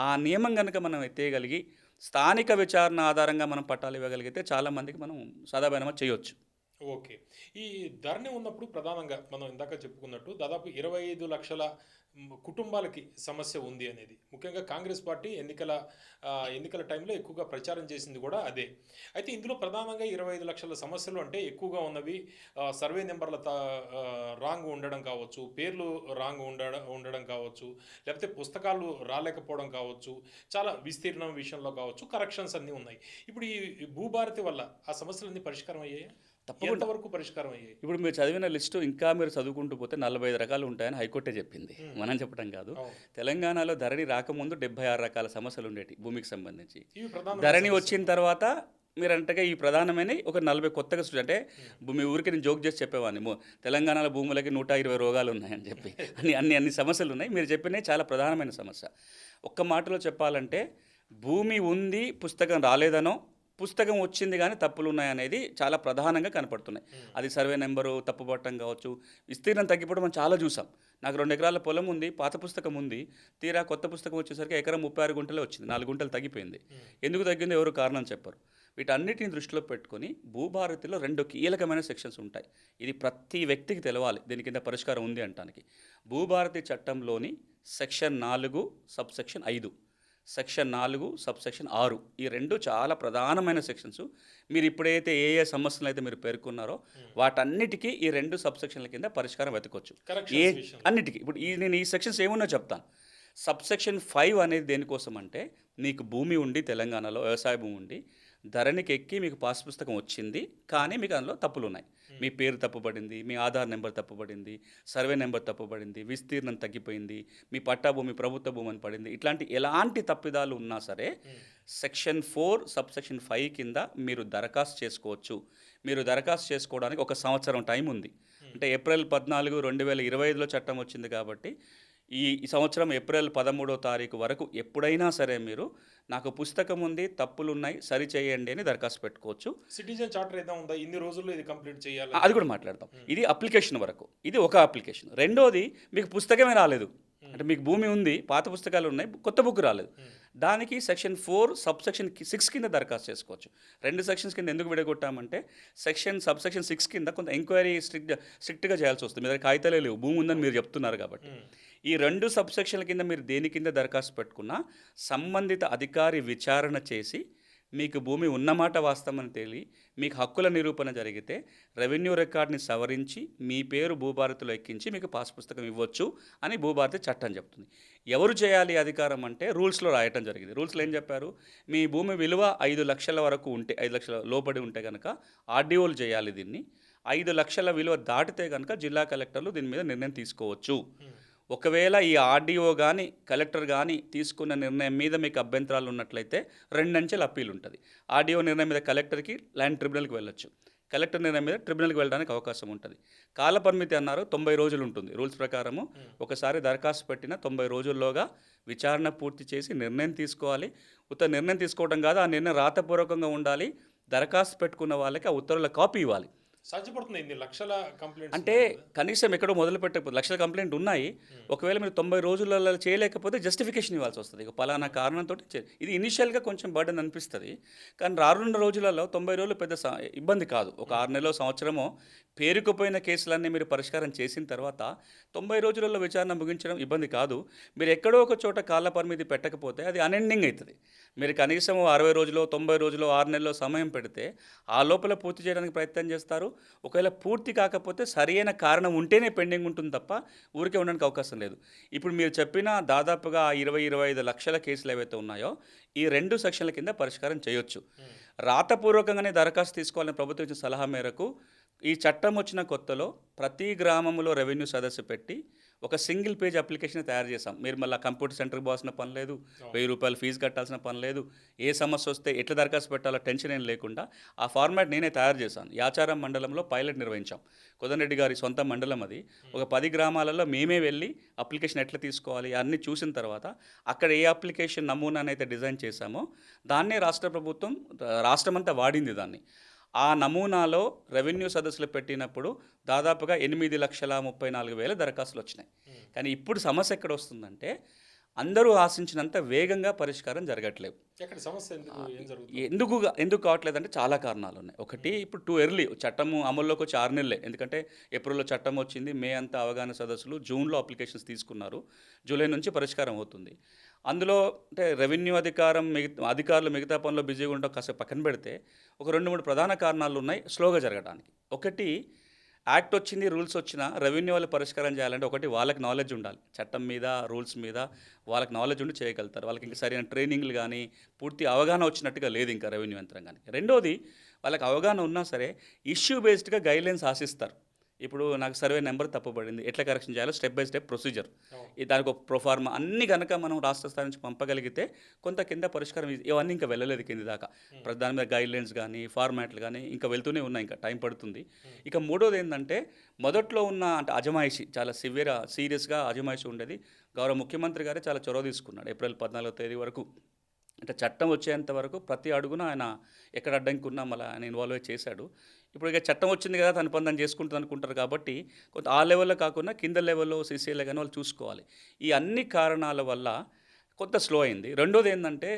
ఆ నియమం కనుక మనం ఎత్తేయగలిగి స్థానిక విచారణ ఆధారంగా మనం పట్టాలు ఇవ్వగలిగితే చాలామందికి మనం సాదా బైనామా చేయొచ్చు. ఓకే. ఈ ధరణి ఉన్నప్పుడు ప్రధానంగా మనం ఇందాక చెప్పుకున్నట్టు దాదాపు 25 లక్షల కుటుంబాలకి సమస్య ఉంది అనేది, ముఖ్యంగా కాంగ్రెస్ పార్టీ ఎన్నికల టైంలో ఎక్కువగా ప్రచారం చేసింది కూడా అదే. అయితే ఇందులో ప్రధానంగా 25 లక్షల సమస్యలు అంటే ఎక్కువగా ఉన్నవి సర్వే నెంబర్ల రాంగ్ ఉండడం కావచ్చు, పేర్లు రాంగ్ ఉండడం కావచ్చు, లేకపోతే పుస్తకాలు రాలేకపోవడం కావచ్చు, చాలా విస్తీర్ణం విషయంలో కావచ్చు, కరెక్షన్స్ అన్నీ ఉన్నాయి. ఇప్పుడు ఈ భూభారతి వల్ల ఆ సమస్యలన్నీ పరిష్కారం అయ్యాయి? ఎంతవరకు పరిష్కారం అయ్యాయి? ఇప్పుడు మీరు చదివిన లిస్టు ఇంకా మీరు చదువుకుంటూ పోతే 45 రకాలు ఉంటాయని హైకోర్టే చెప్పింది, మనం చెప్పడం కాదు. తెలంగాణలో ధరణి రాకముందు 76 రకాల సమస్యలు ఉండేవి భూమికి సంబంధించి. ధరణి వచ్చిన తర్వాత మీరు అంటగా ఈ ప్రధానమైన ఒక 40 కొత్తగా అంటే మీ ఊరికి నేను జోక్ చేసి చెప్పేవాడిని, తెలంగాణలో భూములకి 120 రోగాలు ఉన్నాయని చెప్పి అన్ని సమస్యలు ఉన్నాయి. మీరు చెప్పినవి చాలా ప్రధానమైన సమస్య. ఒక్క మాటలో చెప్పాలంటే, భూమి ఉంది పుస్తకం రాలేదనో, పుస్తకం వచ్చింది కానీ తప్పులు ఉన్నాయనేది చాలా ప్రధానంగా కనపడుతున్నాయి. అది సర్వే నెంబరు తప్పుపట్టడం కావచ్చు, విస్తీర్ణం తగ్గిపోవడం మనం చాలా చూసాం. నాకు 2 ఎకరాల పొలం ఉంది, పాత పుస్తకం ఉంది, తీరా కొత్త పుస్తకం వచ్చేసరికి ఎకరం 36 గుంటలే వచ్చింది, 4 గుంటలు తగ్గిపోయింది. ఎందుకు తగ్గిందో ఎవరు కారణం చెప్పరు. వీటన్నిటిని దృష్టిలో పెట్టుకొని భూభారతిలో 2 కీలకమైన సెక్షన్స్ ఉంటాయి. ఇది ప్రతి వ్యక్తికి తెలవాలి, దీని కింద పరిష్కారం ఉంది అంటానికి. భూభారతి చట్టంలోని సెక్షన్ 4 సబ్సెక్షన్ 5, సెక్షన్ 4 సబ్సెక్షన్ 6, ఈ 2 చాలా ప్రధానమైన సెక్షన్స్. మీరు ఇప్పుడైతే ఏ సమస్యలు అయితే మీరు పేర్కొన్నారో వాటన్నిటికీ ఈ 2 సబ్సెక్షన్ల కింద పరిష్కారం వెతకొచ్చు. అన్నిటికీ ఇప్పుడు నేను ఈ సెక్షన్స్ ఏమున్నా చెప్తాను. సబ్సెక్షన్ 5 అనేది దేనికోసం అంటే, మీకు భూమి ఉండి తెలంగాణలో వ్యవసాయ భూమి ఉండి ధరణికి ఎక్కి మీకు పాస్ పుస్తకం వచ్చింది, కానీ మీకు అందులో తప్పులు ఉన్నాయి. మీ పేరు తప్పుపడింది, మీ ఆధార్ నెంబర్ తప్పుపడింది, సర్వే నెంబర్ తప్పుపడింది, విస్తీర్ణం తగ్గిపోయింది, మీ పట్టా భూమి ప్రభుత్వ భూమి అని పడింది. ఇట్లాంటి ఎలాంటి తప్పిదాలు ఉన్నా సరే సెక్షన్ 4 సబ్సెక్షన్ 5 కింద మీరు దరఖాస్తు చేసుకోవచ్చు. మీరు దరఖాస్తు చేసుకోవడానికి 1 సంవత్సరం టైం ఉంది. అంటే ఏప్రిల్ 14, 2025లో చట్టం వచ్చింది కాబట్టి ఈ సంవత్సరం ఏప్రిల్ 13వ తారీఖు వరకు ఎప్పుడైనా సరే మీరు నాకు పుస్తకం ఉంది, తప్పులు ఉన్నాయి, సరి చేయండి అని దరఖాస్తు పెట్టుకోవచ్చు. సిటిజన్ చార్టర్ ఏదో ఉందా, ఇన్ని రోజుల్లో ఇది కంప్లీట్ చేయాలి, అది కూడా మాట్లాడతాం. ఇది అప్లికేషన్ వరకు, ఇది ఒక అప్లికేషన్. రెండోది, మీకు పుస్తకమే రాలేదు అంటే మీకు భూమి ఉంది, పాత పుస్తకాలు ఉన్నాయి, కొత్త బుక్ రాలేదు, దానికి సెక్షన్ 4 సబ్సెక్షన్ 6 కింద దరఖాస్తు చేసుకోవచ్చు. 2 సెక్షన్స్ కింద ఎందుకు విడగొట్టామంటే, సబ్సెక్షన్ 6 కింద కొంత ఎంక్వైరీ స్ట్రిక్ట్గా చేయాల్సి వస్తుంది. మీ దగ్గర కాగితాలే లేవు, భూమి ఉందని మీరు చెప్తున్నారు కాబట్టి. ఈ 2 సబ్సెక్షన్ల కింద మీరు దేని కింద దరఖాస్తు పెట్టుకున్నా సంబంధిత అధికారి విచారణ చేసి మీకు భూమి ఉన్నమాట వాస్తవమని తేలి మీకు హక్కుల నిరూపణ జరిగితే రెవెన్యూ రికార్డ్ని సవరించి మీ పేరు భూభారతిలో ఎక్కించి మీకు పాస్ పుస్తకం ఇవ్వచ్చు అని భూభారతి చట్టం చెప్తుంది. ఎవరు చేయాలి అధికారం అంటే రూల్స్లో రాయటం జరిగింది. రూల్స్లో ఏం చెప్పారు, మీ భూమి విలువ 5 లక్షల వరకు ఉంటే, 5 లక్షల లోపడి ఉంటే కనుక ఆర్డీఓలు చేయాలి దీన్ని. 5 లక్షల విలువ దాటితే కనుక జిల్లా కలెక్టర్లు దీని మీద నిర్ణయం తీసుకోవచ్చు. ఒకవేళ ఈ ఆర్డీఓ కానీ కలెక్టర్ కానీ తీసుకున్న నిర్ణయం మీద మీకు అభ్యంతరాలు ఉన్నట్లయితే 2 అంచెల అప్పీల్ ఉంటుంది. ఆర్డీఓ నిర్ణయం మీద కలెక్టర్కి ల్యాండ్ ట్రిబ్యునల్కి వెళ్ళొచ్చు, కలెక్టర్ నిర్ణయం మీద ట్రిబ్యునల్కి వెళ్ళడానికి అవకాశం ఉంటుంది. కాల పరిమితి అన్నారు 90 రోజులు ఉంటుంది రూల్స్ ప్రకారము. ఒకసారి దరఖాస్తు పెట్టిన 90 రోజుల్లోగా విచారణ పూర్తి చేసి నిర్ణయం తీసుకోవాలి. నిర్ణయం తీసుకోవడం కాదు, ఆ నిర్ణయం రాతపూర్వకంగా ఉండాలి. దరఖాస్తు పెట్టుకున్న వాళ్ళకి ఆ ఉత్తర్వుల కాపీ ఇవ్వాలి. సాధ్యపడుతుంది ఇన్ని లక్షల కంప్లైంట్స్ అంటే కనీసం ఎక్కడో మొదలు పెట్టకపోతే లక్షల కంప్లైంట్ ఉన్నాయి. ఒకవేళ మీరు 90 రోజులలో చేయలేకపోతే జస్టిఫికేషన్ ఇవ్వాల్సి వస్తుంది. ఇక పలానా కారణంతో ఇది ఇనిషియల్గా కొంచెం బర్డెన్ అనిపిస్తుంది, కానీ రానున్న రోజులలో 90 రోజులు పెద్ద ఇబ్బంది కాదు. ఒక 6 నెలలో సంవత్సరమో పేరుకుపోయిన కేసులన్నీ మీరు పరిష్కారం చేసిన తర్వాత 90 రోజులలో విచారణ ముగించడం ఇబ్బంది కాదు. మీరు ఎక్కడో ఒక చోట కాల పరిమితి పెట్టకపోతే అది అన్ఎండింగ్ అవుతుంది. మీరు కనీసం 60 రోజులు 90 రోజులు 6 నెలల్లో సమయం పెడితే ఆ లోపల పూర్తి చేయడానికి ప్రయత్నం చేస్తారు. ఒకవేళ పూర్తి కాకపోతే సరైన కారణం ఉంటేనే పెండింగ్ ఉంటుంది తప్ప ఊరికే ఉండడానికి అవకాశం లేదు. ఇప్పుడు మీరు చెప్పిన దాదాపుగా 20-25 లక్షల కేసులు ఏవైతే ఉన్నాయో ఈ 2 సెక్షన్ల కింద పరిష్కారం చేయొచ్చు. రాతపూర్వకంగానే దరఖాస్తు తీసుకోవాలని ప్రభుత్వం ఇచ్చిన సలహా మేరకు ఈ చట్టం వచ్చిన కొత్తలో ప్రతి గ్రామంలో రెవెన్యూ సదస్సు పెట్టి ఒక సింగిల్ పేజ్ అప్లికేషన్ తయారు చేసాం. మీరు మళ్ళీ కంప్యూటర్ సెంటర్కి పోవాల్సిన పని లేదు, 1000 రూపాయలు ఫీజు కట్టాల్సిన పని లేదు. ఏ సమస్య వస్తే ఎట్లా దరఖాస్తు పెట్టాలో టెన్షన్ ఏం లేకుండా ఆ ఫార్మాట్ నేనే తయారు చేశాను. యాచారం మండలంలో పైలట్ నిర్వహించాం. కోదండరెడ్డి గారి సొంత మండలం అది. ఒక 10 గ్రామాలలో మేమే వెళ్ళి అప్లికేషన్ ఎట్లా తీసుకోవాలి అన్నీ చూసిన తర్వాత అక్కడ ఏ అప్లికేషన్ నమూనానైతే డిజైన్ చేశామో దాన్నే రాష్ట్ర ప్రభుత్వం రాష్ట్రమంతా వాడింది. దాన్ని ఆ నమూనాలో రెవెన్యూ సదస్సులు పెట్టినప్పుడు దాదాపుగా 8,34,000 దరఖాస్తులు వచ్చినాయి. కానీ ఇప్పుడు సమస్య ఎక్కడ వస్తుందంటే అందరూ ఆశించినంత వేగంగా పరిష్కారం జరగట్లేవు. ఎందుకు కావట్లేదంటే చాలా కారణాలు ఉన్నాయి. ఒకటి, ఇప్పుడు టూ ఎర్లీ చట్టము అమల్లోకి వచ్చి 6 నెలలే. ఎందుకంటే ఏప్రిల్లో చట్టం వచ్చింది, మే అంతా అవగాహన సదస్సులు, జూన్లో అప్లికేషన్స్ తీసుకున్నారు, జూలై నుంచి పరిష్కారం అవుతుంది. అందులో అంటే రెవెన్యూ అధికారులు మిగతా పనుల్లో బిజీగా ఉండడం కాసేపు పక్కన పెడితే ఒక 2-3 ప్రధాన కారణాలు ఉన్నాయి స్లోగా జరగడానికి. ఒకటి, యాక్ట్ వచ్చింది, రూల్స్ వచ్చినా రెవెన్యూ వాళ్ళు పరిష్కారం చేయాలంటే ఒకటి వాళ్ళకి నాలెడ్జ్ ఉండాలి, చట్టం మీద రూల్స్ మీద వాళ్ళకి నాలెడ్జ్ ఉండి చేయగలుగుతారు. వాళ్ళకి ఇంకా సరైన ట్రైనింగ్లు కానీ పూర్తి అవగాహన వచ్చినట్టుగా లేదు ఇంకా రెవెన్యూ యంత్రాంగానికి. రెండోది, వాళ్ళకి అవగాహన ఉన్నా సరే ఇష్యూ బేస్డ్గా గైడ్లైన్స్ ఆశిస్తారు. ఇప్పుడు నాకు సర్వే నెంబర్ తప్పుపడింది, ఎట్లా కరెక్షన్ చేయాలో స్టెప్ బై స్టెప్ ప్రొసీజర్, దానికి ఒక ప్రొఫార్మా అన్ని కనుక మనం రాష్ట్ర స్థాయి నుంచి పంపగలిగితే కొంత కింద పరిష్కారం. ఇవన్నీ ఇంకా వెళ్ళలేదు కింది దాకా. దాని మీద గైడ్లైన్స్ కానీ ఫార్మాట్లు కానీ ఇంకా వెళ్తూనే ఉన్నాయి, ఇంకా టైం పడుతుంది. ఇక మూడోది ఏంటంటే మొదట్లో ఉన్న అంటే అజమాయిషీ చాలా సీరియస్గా అజమాయిషీ ఉండేది. గౌరవ ముఖ్యమంత్రి గారే చాలా చొరవ తీసుకున్నాడు ఏప్రిల్ 14వ తేదీ వరకు. అంటే చట్టం వచ్చేంత వరకు ప్రతి అడుగున ఆయన ఎక్కడ అడ్డంకి ఉన్నా మళ్ళీ ఆయన ఇన్వాల్వ్ చేశాడు. ఇప్పుడు ఇక చట్టం వచ్చింది కదా తన పని తను చేసుకుంటుంది అనుకుంటారు కాబట్టి కొంత ఆ లెవెల్లో కాకుండా కింద లెవెల్లో సీసీఎల్ కానీ వాళ్ళు చూసుకోవాలి. ఈ అన్ని కారణాల వల్ల కొంత స్లో అయింది. రెండోది ఏంటంటే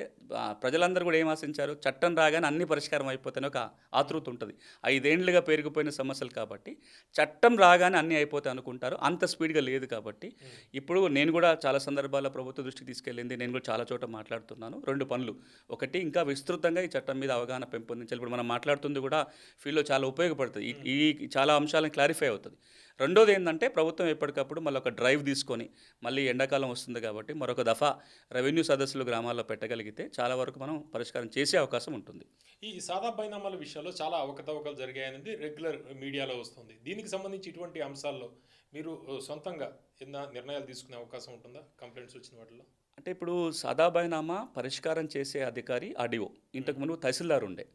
ప్రజలందరూ కూడా ఏం ఆశించారు, చట్టం రాగానే అన్ని పరిష్కారం అయిపోతాయని ఒక ఆతృత ఉంటుంది. 5 ఏళ్లుగా పెరిగిపోయిన సమస్యలు కాబట్టి చట్టం రాగానే అన్నీ అయిపోతాయి అనుకుంటారు. అంత స్పీడ్గా లేదు కాబట్టి ఇప్పుడు నేను కూడా చాలా సందర్భాల్లో ప్రభుత్వ దృష్టికి తీసుకెళ్ళింది, నేను కూడా చాలా చోట మాట్లాడుతున్నాను. 2 పనులు. ఒకటి, ఇంకా విస్తృతంగా ఈ చట్టం మీద అవగాహన పెంపొందించాలి. ఇప్పుడు మనం మాట్లాడుతుంది కూడా ఫీల్డ్లో చాలా ఉపయోగపడుతుంది, ఈ చాలా అంశాలను క్లారిఫై అవుతుంది. రెండోది ఏంటంటే ప్రభుత్వం ఎప్పటికప్పుడు మళ్ళీ ఒక డ్రైవ్ తీసుకొని మళ్ళీ ఎండాకాలం వస్తుంది కాబట్టి మరొక దఫా రెవెన్యూ సదస్సులు గ్రామాల్లో పెట్టగలిగితే చాలా వరకు మనం పరిష్కారం చేసే అవకాశం ఉంటుంది. ఈ సాదా బైనామాల విషయంలో చాలా అవకతవకలు జరిగాయనేది రెగ్యులర్ మీడియాలో వస్తుంది. దీనికి సంబంధించి ఇటువంటి అంశాల్లో మీరు సొంతంగా నిర్ణయాలు తీసుకునే అవకాశం ఉంటుందా కంప్లైంట్స్ వచ్చిన వాటిలో? అంటే ఇప్పుడు సాదా బైనామా పరిష్కారం చేసే అధికారి ఆర్డీఓ, ఇంతకుముందు తహసీల్దార్ ఉండే.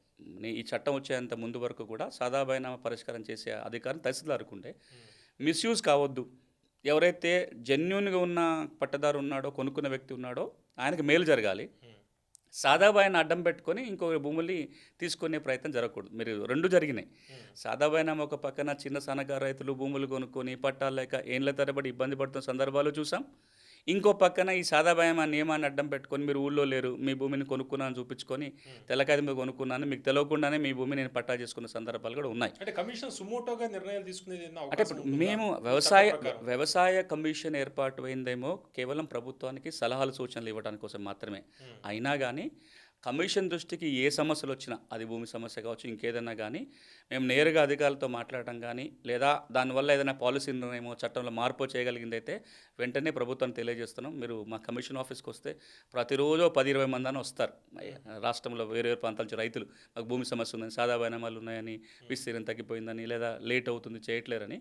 ఈ చట్టం వచ్చేంత ముందు వరకు కూడా సాదా బైనామా పరిష్కారం చేసే అధికారం తహసీల్దార్కు ఉండే. మిస్యూజ్ కావద్దు, ఎవరైతే జెన్యున్గా ఉన్న పట్టదారు ఉన్నాడో కొనుక్కున్న వ్యక్తి ఉన్నాడో ఆయనకు మేలు జరగాలి. సాదా బైనా అడ్డం పెట్టుకొని ఇంకో భూముల్ని తీసుకునే ప్రయత్నం జరగకూడదు. మీరు 2 జరిగినాయి. సాదా బైనామా ఒక పక్కన చిన్న సన్నకారు రైతులు భూములు కొనుక్కొని పట్టాలు లేక ఏళ్ళ తరబడి ఇబ్బంది పడుతున్న సందర్భాలు చూసాం. ఇంకో పక్కన ఈ సాదా బైనామా నియమాన్ని అడ్డం పెట్టుకొని మీరు ఊళ్ళో లేరు, మీ భూమిని కొనుక్కున్నాను చూపించుకొని తెల్లకాయ మీద కొనుక్కున్నాను, మీకు తెలియకుండానే మీ భూమిని నేను పట్టా చేసుకున్న సందర్భాలు కూడా ఉన్నాయి. అంటే కమిషన్ సుమోటోగా నిర్ణయాలు తీసుకునేది అంటే ఇప్పుడు మేము వ్యవసాయ కమిషన్ ఏర్పాటు అయిందేమో కేవలం ప్రభుత్వానికి సలహాలు సూచనలు ఇవ్వడానికి కోసం మాత్రమే. అయినా కానీ కమిషన్ దృష్టికి ఏ సమస్యలు వచ్చినా, అది భూమి సమస్య కావచ్చు ఇంకేదైనా కానీ, మేము నేరుగా అధికారులతో మాట్లాడటం కానీ లేదా దానివల్ల ఏదైనా పాలసీ నిర్ణయమో చట్టంలో మార్పు చేయగలిగిందైతే వెంటనే ప్రభుత్వాన్ని తెలియజేస్తున్నాం. మీరు మా కమిషన్ ఆఫీస్కి వస్తే ప్రతిరోజు 10-20 మంది అని వస్తారు. రాష్ట్రంలో వేరే ప్రాంతాల నుంచి రైతులు మాకు భూమి సమస్య ఉందని, సాదా బైనామాలు ఉన్నాయని, విస్తీర్ణం తగ్గిపోయిందని లేదా లేట్ అవుతుంది చేయట్లేరని.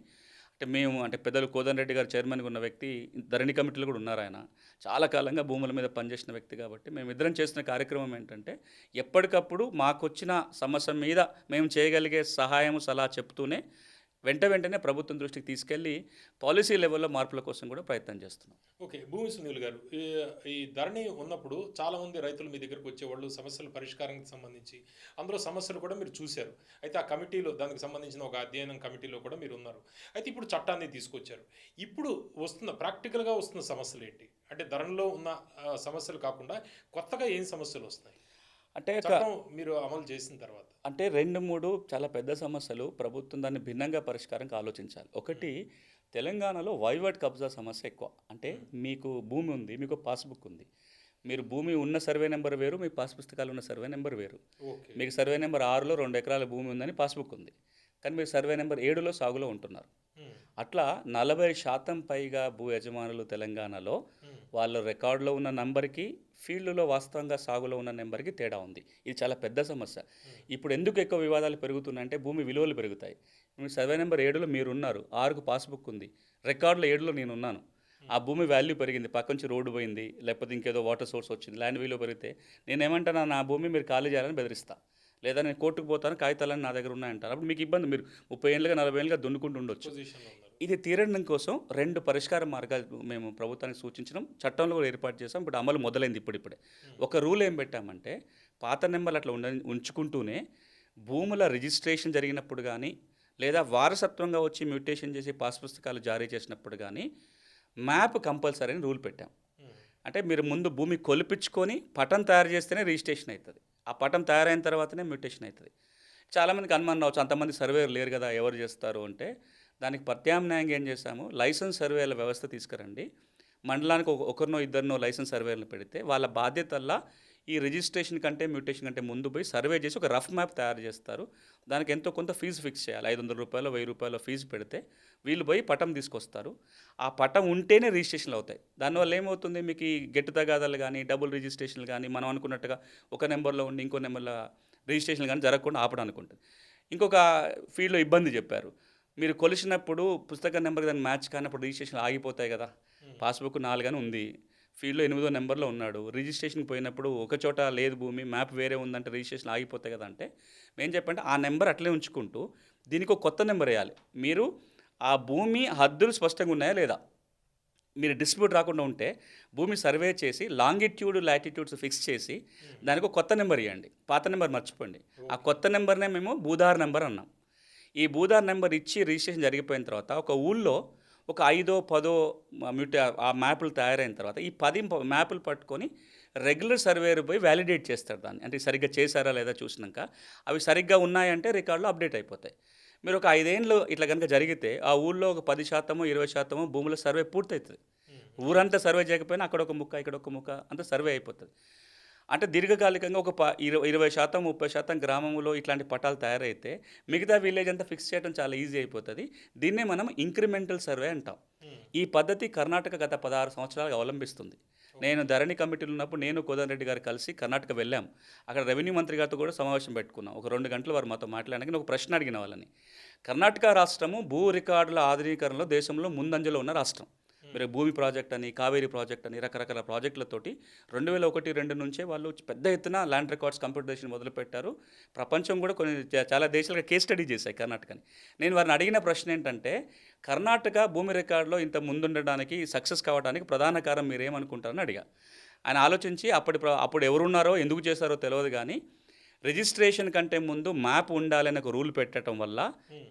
అంటే మేము అంటే పెద్దలు కోదండ రెడ్డి గారు చైర్మన్గా ఉన్న వ్యక్తి, ధరణి కమిటీలో కూడా ఉన్నారు ఆయన. చాలా కాలంగా భూముల మీద పనిచేసిన వ్యక్తి కాబట్టి మేమిద్దరం చేసిన కార్యక్రమం ఏంటంటే ఎప్పటికప్పుడు మాకొచ్చిన సమస్య మీద మేము చేయగలిగే సహాయం సలహా చెప్తూనే వెంటనే ప్రభుత్వం దృష్టికి తీసుకెళ్ళి పాలసీ లెవెల్లో మార్పుల కోసం కూడా ప్రయత్నం చేస్తున్నాం. ఓకే, భూమి సునీల్ గారు, ఈ ధరణి ఉన్నప్పుడు చాలామంది రైతులు మీ దగ్గరకు వచ్చేవాళ్ళు సమస్యల పరిష్కారానికి సంబంధించి. అందులో సమస్యలు కూడా మీరు చూశారు. అయితే ఆ కమిటీలో దానికి సంబంధించిన ఒక అధ్యయనం కమిటీలో కూడా మీరు ఉన్నారు. అయితే ఇప్పుడు చట్టాన్ని తీసుకొచ్చారు. ఇప్పుడు ప్రాక్టికల్గా వస్తున్న సమస్యలు ఏంటి? అంటే ధరణిలో ఉన్న సమస్యలు కాకుండా కొత్తగా ఏం సమస్యలు వస్తాయి అంటే చట్టం మీరు అమలు చేసిన తర్వాత? అంటే 2-3 చాలా పెద్ద సమస్యలు ప్రభుత్వం దాన్ని భిన్నంగా పరిష్కారంకి ఆలోచించాలి. ఒకటి, తెలంగాణలో వైవాట్ కబ్జా సమస్య ఎక్కువ. అంటే మీకు భూమి ఉంది, మీకు పాస్బుక్ ఉంది. మీరు భూమి ఉన్న సర్వే నెంబర్ వేరు, మీ పాస్ పుస్తకాలు ఉన్న సర్వే నెంబర్ వేరు. మీకు సర్వే నెంబర్ 6లో 2 ఎకరాల భూమి ఉందని పాస్బుక్ ఉంది, కానీ మీరు సర్వే నెంబర్ 7లో సాగులో ఉంటున్నారు. అట్లా 40% పైగా భూ యజమానులు తెలంగాణలో వాళ్ళ రికార్డులో ఉన్న నెంబర్కి, ఫీల్డ్లో వాస్తవంగా సాగులో ఉన్న నెంబర్కి తేడా ఉంది. ఇది చాలా పెద్ద సమస్య. ఇప్పుడు ఎందుకు ఎక్కువ వివాదాలు పెరుగుతున్నాయంటే భూమి విలువలు పెరుగుతాయి. మీ సర్వే నెంబర్ 7లో మీరు ఉన్నారు, 6కు పాస్బుక్ ఉంది, రికార్డులో 7లో నేను ఉన్నాను. ఆ భూమి వాల్యూ పెరిగింది, పక్క నుంచి రోడ్డు పోయింది, లేకపోతే ఇంకేదో వాటర్ సోర్స్ వచ్చింది, ల్యాండ్ విలువ పెరిగితే నేనేమంటాను, నా భూమి మీరు ఖాళీ చేయాలని బెదిరిస్తా, లేదా నేను కోర్టుకు పోతాను, కాగితాలని నా దగ్గర ఉన్నాయంటారు. అప్పుడు మీకు ఇబ్బంది, మీరు 30 ఏళ్ళుగా 40 ఏళ్ళుగా దున్నుకుంటూ ఉండొచ్చు. ఇది తీరడం కోసం 2 పరిష్కార మార్గాలు మేము ప్రభుత్వానికి సూచించడం, చట్టంలో కూడా ఏర్పాటు చేసాం. ఇప్పుడు అమలు మొదలైంది. ఇప్పుడిప్పుడే ఒక రూల్ ఏం పెట్టామంటే, పాత నెంబర్లు అట్లా ఉంచుకుంటూనే భూముల రిజిస్ట్రేషన్ జరిగినప్పుడు కానీ, లేదా వారసత్వంగా వచ్చి మ్యూటేషన్ చేసి పాస్ పుస్తకాలు జారీ చేసినప్పుడు కానీ మ్యాప్ కంపల్సరీ అని రూల్ పెట్టాం. అంటే మీరు ముందు భూమి కొలిపించుకొని పటం తయారు చేస్తేనే రిజిస్ట్రేషన్ అవుతుంది. ఆ పటం తయారైన తర్వాతనే మ్యూటేషన్ అవుతుంది. చాలామందికి అనుమానం రావచ్చు, అంతమంది సర్వేయర్ లేరు కదా, ఎవరు చేస్తారు అంటే, దానికి ప్రత్యామ్నాయంగా ఏం చేశాము, లైసెన్స్ సర్వేల వ్యవస్థ తీసుకురండి. మండలానికి ఒకరినో ఇద్దరినో లైసెన్స్ సర్వేలను పెడితే వాళ్ళ బాధ్యతల్లా ఈ రిజిస్ట్రేషన్ కంటే మ్యూటేషన్ కంటే ముందు పోయి సర్వే చేసి ఒక రఫ్ మ్యాప్ తయారు చేస్తారు. దానికి ఎంతో కొంత ఫీజు ఫిక్స్ చేయాలి. 500 రూపాయలు 1000 రూపాయలు ఫీజు పెడితే వీళ్ళు పోయి పటం తీసుకొస్తారు. ఆ పటం ఉంటేనే రిజిస్ట్రేషన్లు అవుతాయి. దానివల్ల ఏమవుతుంది, మీకు ఈ గెట్టు తగాదాలు కానీ, డబుల్ రిజిస్ట్రేషన్లు కానీ, మనం అనుకున్నట్టుగా ఒక నెంబర్లో ఉండి ఇంకో నెంబర్లో రిజిస్ట్రేషన్లు కానీ జరగకుండా ఆపడానికి ఉంటుంది. ఇంకొక ఫీల్డ్లో ఇబ్బంది చెప్పారు, మీరు కొలిసినప్పుడు పుస్తక నెంబర్ దాన్ని మ్యాచ్ కానప్పుడు రిజిస్ట్రేషన్ ఆగిపోతాయి కదా. పాస్బుక్ 4 అని ఉంది, ఫీల్డ్లో 8వ నెంబర్లో ఉన్నాడు, రిజిస్ట్రేషన్కి పోయినప్పుడు ఒక చోట లేదు భూమి, మ్యాప్ వేరే ఉందంటే రిజిస్ట్రేషన్ ఆగిపోతాయి కదా. అంటే మేము చెప్పంటే ఆ నెంబర్ అట్లే ఉంచుకుంటూ దీనికి ఒక కొత్త నెంబర్ వేయాలి. మీరు ఆ భూమి హద్దులు స్పష్టంగా ఉన్నాయా లేదా, మీరు డిస్ప్యూట్ రాకుండా ఉంటే భూమి సర్వే చేసి లాంగిట్యూడ్ లాటిట్యూడ్స్ ఫిక్స్ చేసి దానికి ఒక కొత్త నెంబర్ ఇవ్వండి. పాత నెంబర్ మర్చిపోండి. ఆ కొత్త నెంబర్నే మేము భూధార్ నెంబర్ అన్నాం. ఈ భూధార్ నెంబర్ ఇచ్చి రిజిస్ట్రేషన్ జరిగిపోయిన తర్వాత ఒక ఊళ్ళో ఒక 5-10 ఆ మ్యాప్లు తయారైన తర్వాత ఈ 10 మ్యాప్లు పట్టుకొని రెగ్యులర్ సర్వేయర్ పోయి వ్యాలిడేట్ చేస్తారు దాన్ని. అంటే సరిగ్గా చేశారా లేదా చూసినాక అవి సరిగ్గా ఉన్నాయంటే రికార్డులో అప్డేట్ అయిపోతాయి. మీరు ఒక 5 ఏళ్ళు ఇట్లా కనుక జరిగితే ఆ ఊళ్ళో ఒక 10% 20% భూముల సర్వే పూర్తవుతుంది. ఊరంతా సర్వే చేయకపోయినా అక్కడ ఒక ముక్క ఇక్కడ ఒక ముక్క అంతా సర్వే అయిపోతుంది. అంటే దీర్ఘకాలికంగా ఒక 20% 30% గ్రామంలో ఇట్లాంటి పటాలు తయారైతే మిగతా విలేజ్ అంతా ఫిక్స్ చేయడం చాలా ఈజీ అయిపోతుంది. దీన్నే మనం ఇంక్రిమెంటల్ సర్వే అంటాం. ఈ పద్ధతి కర్ణాటక గత 16 సంవత్సరాలుగా అవలంబిస్తుంది. నేను ధరణి కమిటీలో ఉన్నప్పుడు నేను కోదండ రెడ్డి గారు కలిసి కర్ణాటక వెళ్ళాం. అక్కడ రెవెన్యూ మంత్రి గారితో కూడా సమావేశం పెట్టుకున్నాం. ఒక 2 గంటలు వారు మాతో మాట్లాడడానికి ఒక ప్రశ్న అడిగిన వాళ్ళని. కర్ణాటక రాష్ట్రము భూ రికార్డుల ఆధునీకరణలో దేశంలో ముందంజలో ఉన్న రాష్ట్రం. మీరు భూమి ప్రాజెక్ట్ అని, కావేరీ ప్రాజెక్ట్ అని రకరకాల ప్రాజెక్టులతోటి 2001-2 నుంచే వాళ్ళు పెద్ద ఎత్తున ల్యాండ్ రికార్డ్స్ కంప్యూటరైజేషన్ మొదలుపెట్టారు. ప్రపంచం కూడా కొన్ని చాలా దేశాలుగా కేస్ స్టడీ చేశాయి కర్ణాటకని. నేను వారిని అడిగిన ప్రశ్న ఏంటంటే, కర్ణాటక భూమి రికార్డులో ఇంత ముందుండడానికి సక్సెస్ కావడానికి ప్రధాన కారణం మీరు ఏమనుకుంటారని అడిగా. ఆయన ఆలోచించి అప్పుడు ఎవరున్నారో ఎందుకు చేశారో తెలియదు, కానీ రిజిస్ట్రేషన్ కంటే ముందు మ్యాప్ ఉండాలని ఒక రూల్ పెట్టడం వల్ల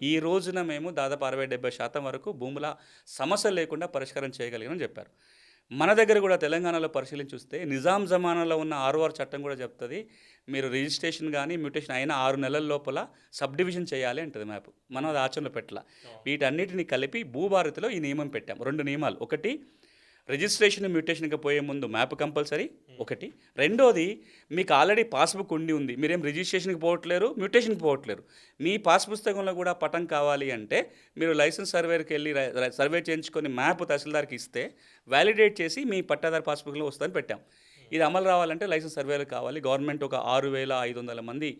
ఈ రోజున మేము దాదాపు 60-70% వరకు భూముల సమస్య లేకుండా పరిష్కారం చేయగలిగామని చెప్పారు. మన దగ్గర కూడా తెలంగాణలో పరిశీలించి చూస్తే నిజాం జమానాలో ఉన్న 6R చట్టం కూడా చెప్తుంది, మీరు రిజిస్ట్రేషన్ కానీ మ్యూటేషన్ అయిన 6 నెలల లోపల సబ్ డివిజన్ చేయాలి అంటుంది మ్యాప్. మనం అది ఆచరణలో పెట్టాల. వీటన్నిటిని కలిపి భూభారతిలో ఈ నియమం పెట్టాం. 2 నియమాలు. ఒకటి, రిజిస్ట్రేషన్ మ్యూటేషన్కి పోయే ముందు మ్యాప్ కంపల్సరీ. ఒకటి. రెండోది, మీకు ఆల్రెడీ పాస్బుక్ ఉంది, మీరేం రిజిస్ట్రేషన్కి పోవట్లేరు, మ్యూటేషన్కి పోవట్లేరు, మీ పాస్ పుస్తకంలో కూడా పటం కావాలి అంటే మీరు లైసెన్స్ సర్వేకి వెళ్ళి సర్వే చేయించుకొని మ్యాప్ తహసీల్దార్కి ఇస్తే వ్యాలిడేట్ చేసి మీ పట్టాదారు పాస్బుక్లో వస్తుందని పెట్టాం. ఇది అమలు రావాలంటే లైసెన్స్ సర్వేలు కావాలి. గవర్నమెంట్ ఒక 6500 మంది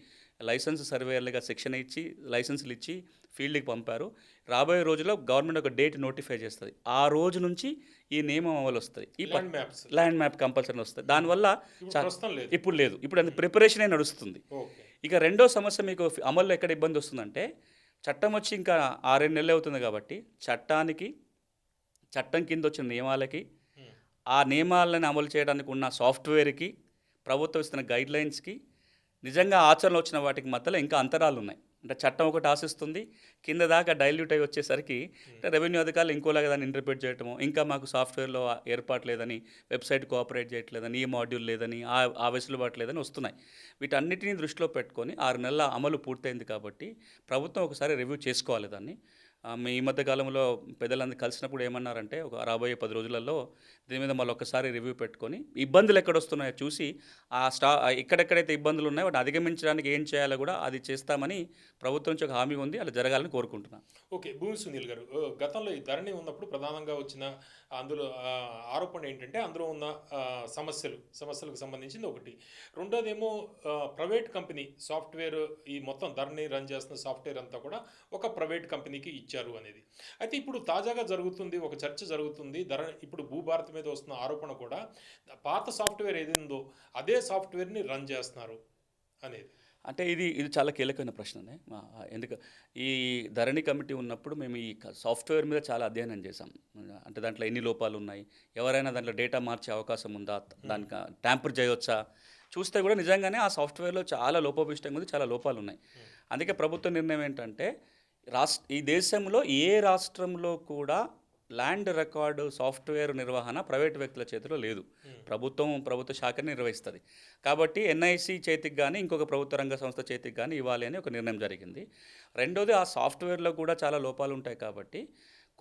లైసెన్స్ సర్వేయర్లుగా శిక్షణ ఇచ్చి లైసెన్సులు ఇచ్చి ఫీల్డ్కి పంపారు. రాబోయే రోజుల్లో గవర్నమెంట్ ఒక డేట్ నోటిఫై చేస్తుంది. ఆ రోజు నుంచి ఈ నియమం అమలు వస్తుంది. ఈ ల్యాండ్ మ్యాప్ కంపల్సరీ వస్తుంది. దానివల్ల ఇప్పుడు లేదు, ఇప్పుడు అది ప్రిపరేషనే నడుస్తుంది. ఇక రెండో సమస్య మీకు అమల్లో ఎక్కడ ఇబ్బంది వస్తుందంటే, చట్టం వచ్చి ఇంకా 6-7 నెలలు అవుతుంది కాబట్టి చట్టం కింద వచ్చిన నియమాలకి, ఆ నియమాలను అమలు చేయడానికి ఉన్న సాఫ్ట్వేర్కి, ప్రభుత్వం ఇస్తున్న గైడ్లైన్స్కి, నిజంగా ఆచరణలో వచ్చిన వాటికి మధ్యలో ఇంకా అంతరాలు ఉన్నాయి. అంటే చట్టం ఒకటి ఆశిస్తుంది, కింద దాకా డైల్యూట్ అయ్యి వచ్చేసరికి రెవెన్యూ అధికారులు ఇంకోలాగా దాన్ని ఇంటర్ప్రిట్ చేయటము, ఇంకా మాకు సాఫ్ట్వేర్లో ఏర్పాటు లేదని, వెబ్సైట్ కోఆపరేట్ చేయట్లేదని, ఈ మాడ్యూల్ లేదని, ఆ వెసులుబాటు లేదని వస్తున్నాయి. వీటన్నిటిని దృష్టిలో పెట్టుకొని 6 నెలల అమలు పూర్తయింది కాబట్టి ప్రభుత్వం ఒకసారి రివ్యూ చేసుకోవాలి దాన్ని. ఈ మధ్య కాలంలో పెద్దలందరూ కలిసినప్పుడు ఏమన్నారంటే, ఒక రాబోయే 10 రోజులలో దీని మీద మళ్ళీ ఒకసారి రివ్యూ పెట్టుకొని ఇబ్బందులు ఎక్కడొస్తున్నాయో చూసి ఎక్కడెక్కడైతే ఇబ్బందులు ఉన్నాయో వాటిని అధిగమించడానికి ఏం చేయాలో కూడా అది చేస్తామని ప్రభుత్వం నుంచి ఒక హామీ ఉంది. అలా జరగాలని కోరుకుంటున్నాను. ఓకే, భూమి సునీల్ గారు, గతంలో ఈ ధరణి ఉన్నప్పుడు ప్రధానంగా వచ్చిన అందులో ఆరోపణ ఏంటంటే, అందులో ఉన్న సమస్యలకు సంబంధించింది ఒకటి. రెండోదేమో ప్రైవేట్ కంపెనీ సాఫ్ట్వేర్, ఈ మొత్తం ధరణి రన్ చేస్తున్న సాఫ్ట్వేర్ అంతా కూడా ఒక ప్రైవేట్ కంపెనీకి ఇచ్చారు అనేది. అయితే ఇప్పుడు తాజాగా జరుగుతుంది, ఒక చర్చ జరుగుతుంది. ఇప్పుడు భూభారతి మీద వస్తున్న ఆరోపణ కూడా పాత సాఫ్ట్వేర్ ఏదిందో అదే సాఫ్ట్వేర్ని రన్ చేస్తున్నారు అనేది. అంటే ఇది చాలా కీలకమైన ప్రశ్ననే. ఎందుకు ఈ ధరణి కమిటీ ఉన్నప్పుడు మేము ఈ సాఫ్ట్వేర్ మీద చాలా అధ్యయనం చేశాం. అంటే దాంట్లో ఎన్ని లోపాలు ఉన్నాయి, ఎవరైనా దాంట్లో డేటా మార్చే అవకాశం ఉందా, దానికి ట్యాంపర్ చేయవచ్చా చూస్తే కూడా నిజంగానే ఆ సాఫ్ట్వేర్లో చాలా లోపభూయిష్టంగా ఉంది, చాలా లోపాలు ఉన్నాయి. అందుకే ప్రభుత్వ నిర్ణయం ఏంటంటే, ఈ దేశంలో ఏ రాష్ట్రంలో కూడా ల్యాండ్ రికార్డు సాఫ్ట్వేర్ నిర్వహణ ప్రైవేట్ వ్యక్తుల చేతిలో లేదు. ప్రభుత్వ శాఖని నిర్వహిస్తుంది. కాబట్టి ఎన్ఐసి చేతికి కానీ ఇంకొక ప్రభుత్వ రంగ సంస్థ చేతికి కానీ ఇవ్వాలి అని ఒక నిర్ణయం జరిగింది. రెండోది, ఆ సాఫ్ట్వేర్లో కూడా చాలా లోపాలు ఉంటాయి కాబట్టి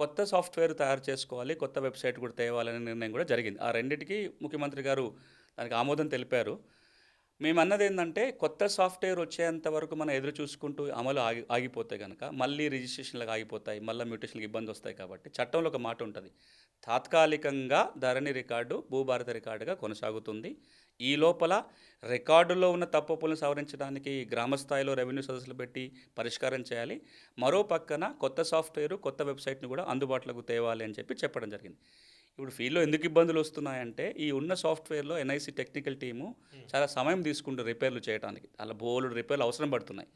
కొత్త సాఫ్ట్వేర్ తయారు చేసుకోవాలి, కొత్త వెబ్సైట్ కూడా తేవాలనే నిర్ణయం కూడా జరిగింది. ఆ రెండింటికి ముఖ్యమంత్రి గారు దానికి ఆమోదం తెలిపారు. మేము అన్నది ఏంటంటే, కొత్త సాఫ్ట్వేర్ వచ్చేంత వరకు మనం ఎదురు చూసుకుంటూ అమలు ఆగిపోతే కనుక మళ్ళీ రిజిస్ట్రేషన్లకు ఆగిపోతాయి, మళ్ళీ మ్యూటేషన్లకు ఇబ్బంది వస్తాయి. కాబట్టి చట్టంలో ఒక మాట ఉంటుంది, తాత్కాలికంగా ధరణి రికార్డు భూభారత రికార్డుగా కొనసాగుతుంది. ఈ లోపల రికార్డులో ఉన్న తప్పులను సవరించడానికి గ్రామ స్థాయిలో రెవెన్యూ సదస్సులు పెట్టి పరిష్కారం చేయాలి. మరో పక్కన కొత్త సాఫ్ట్వేర్, కొత్త వెబ్సైట్ని కూడా అందుబాటులోకి తేవాలి అని చెప్పడం జరిగింది. ఇప్పుడు ఫీల్డ్లో ఎందుకు ఇబ్బందులు వస్తున్నాయంటే, ఈ ఉన్న సాఫ్ట్వేర్లో ఎన్ఐసి టెక్నికల్ టీము చాలా సమయం తీసుకుంటారు రిపేర్లు చేయడానికి. అలా బోల్డ్ రిపేర్లు అవసరం పడుతున్నాయి.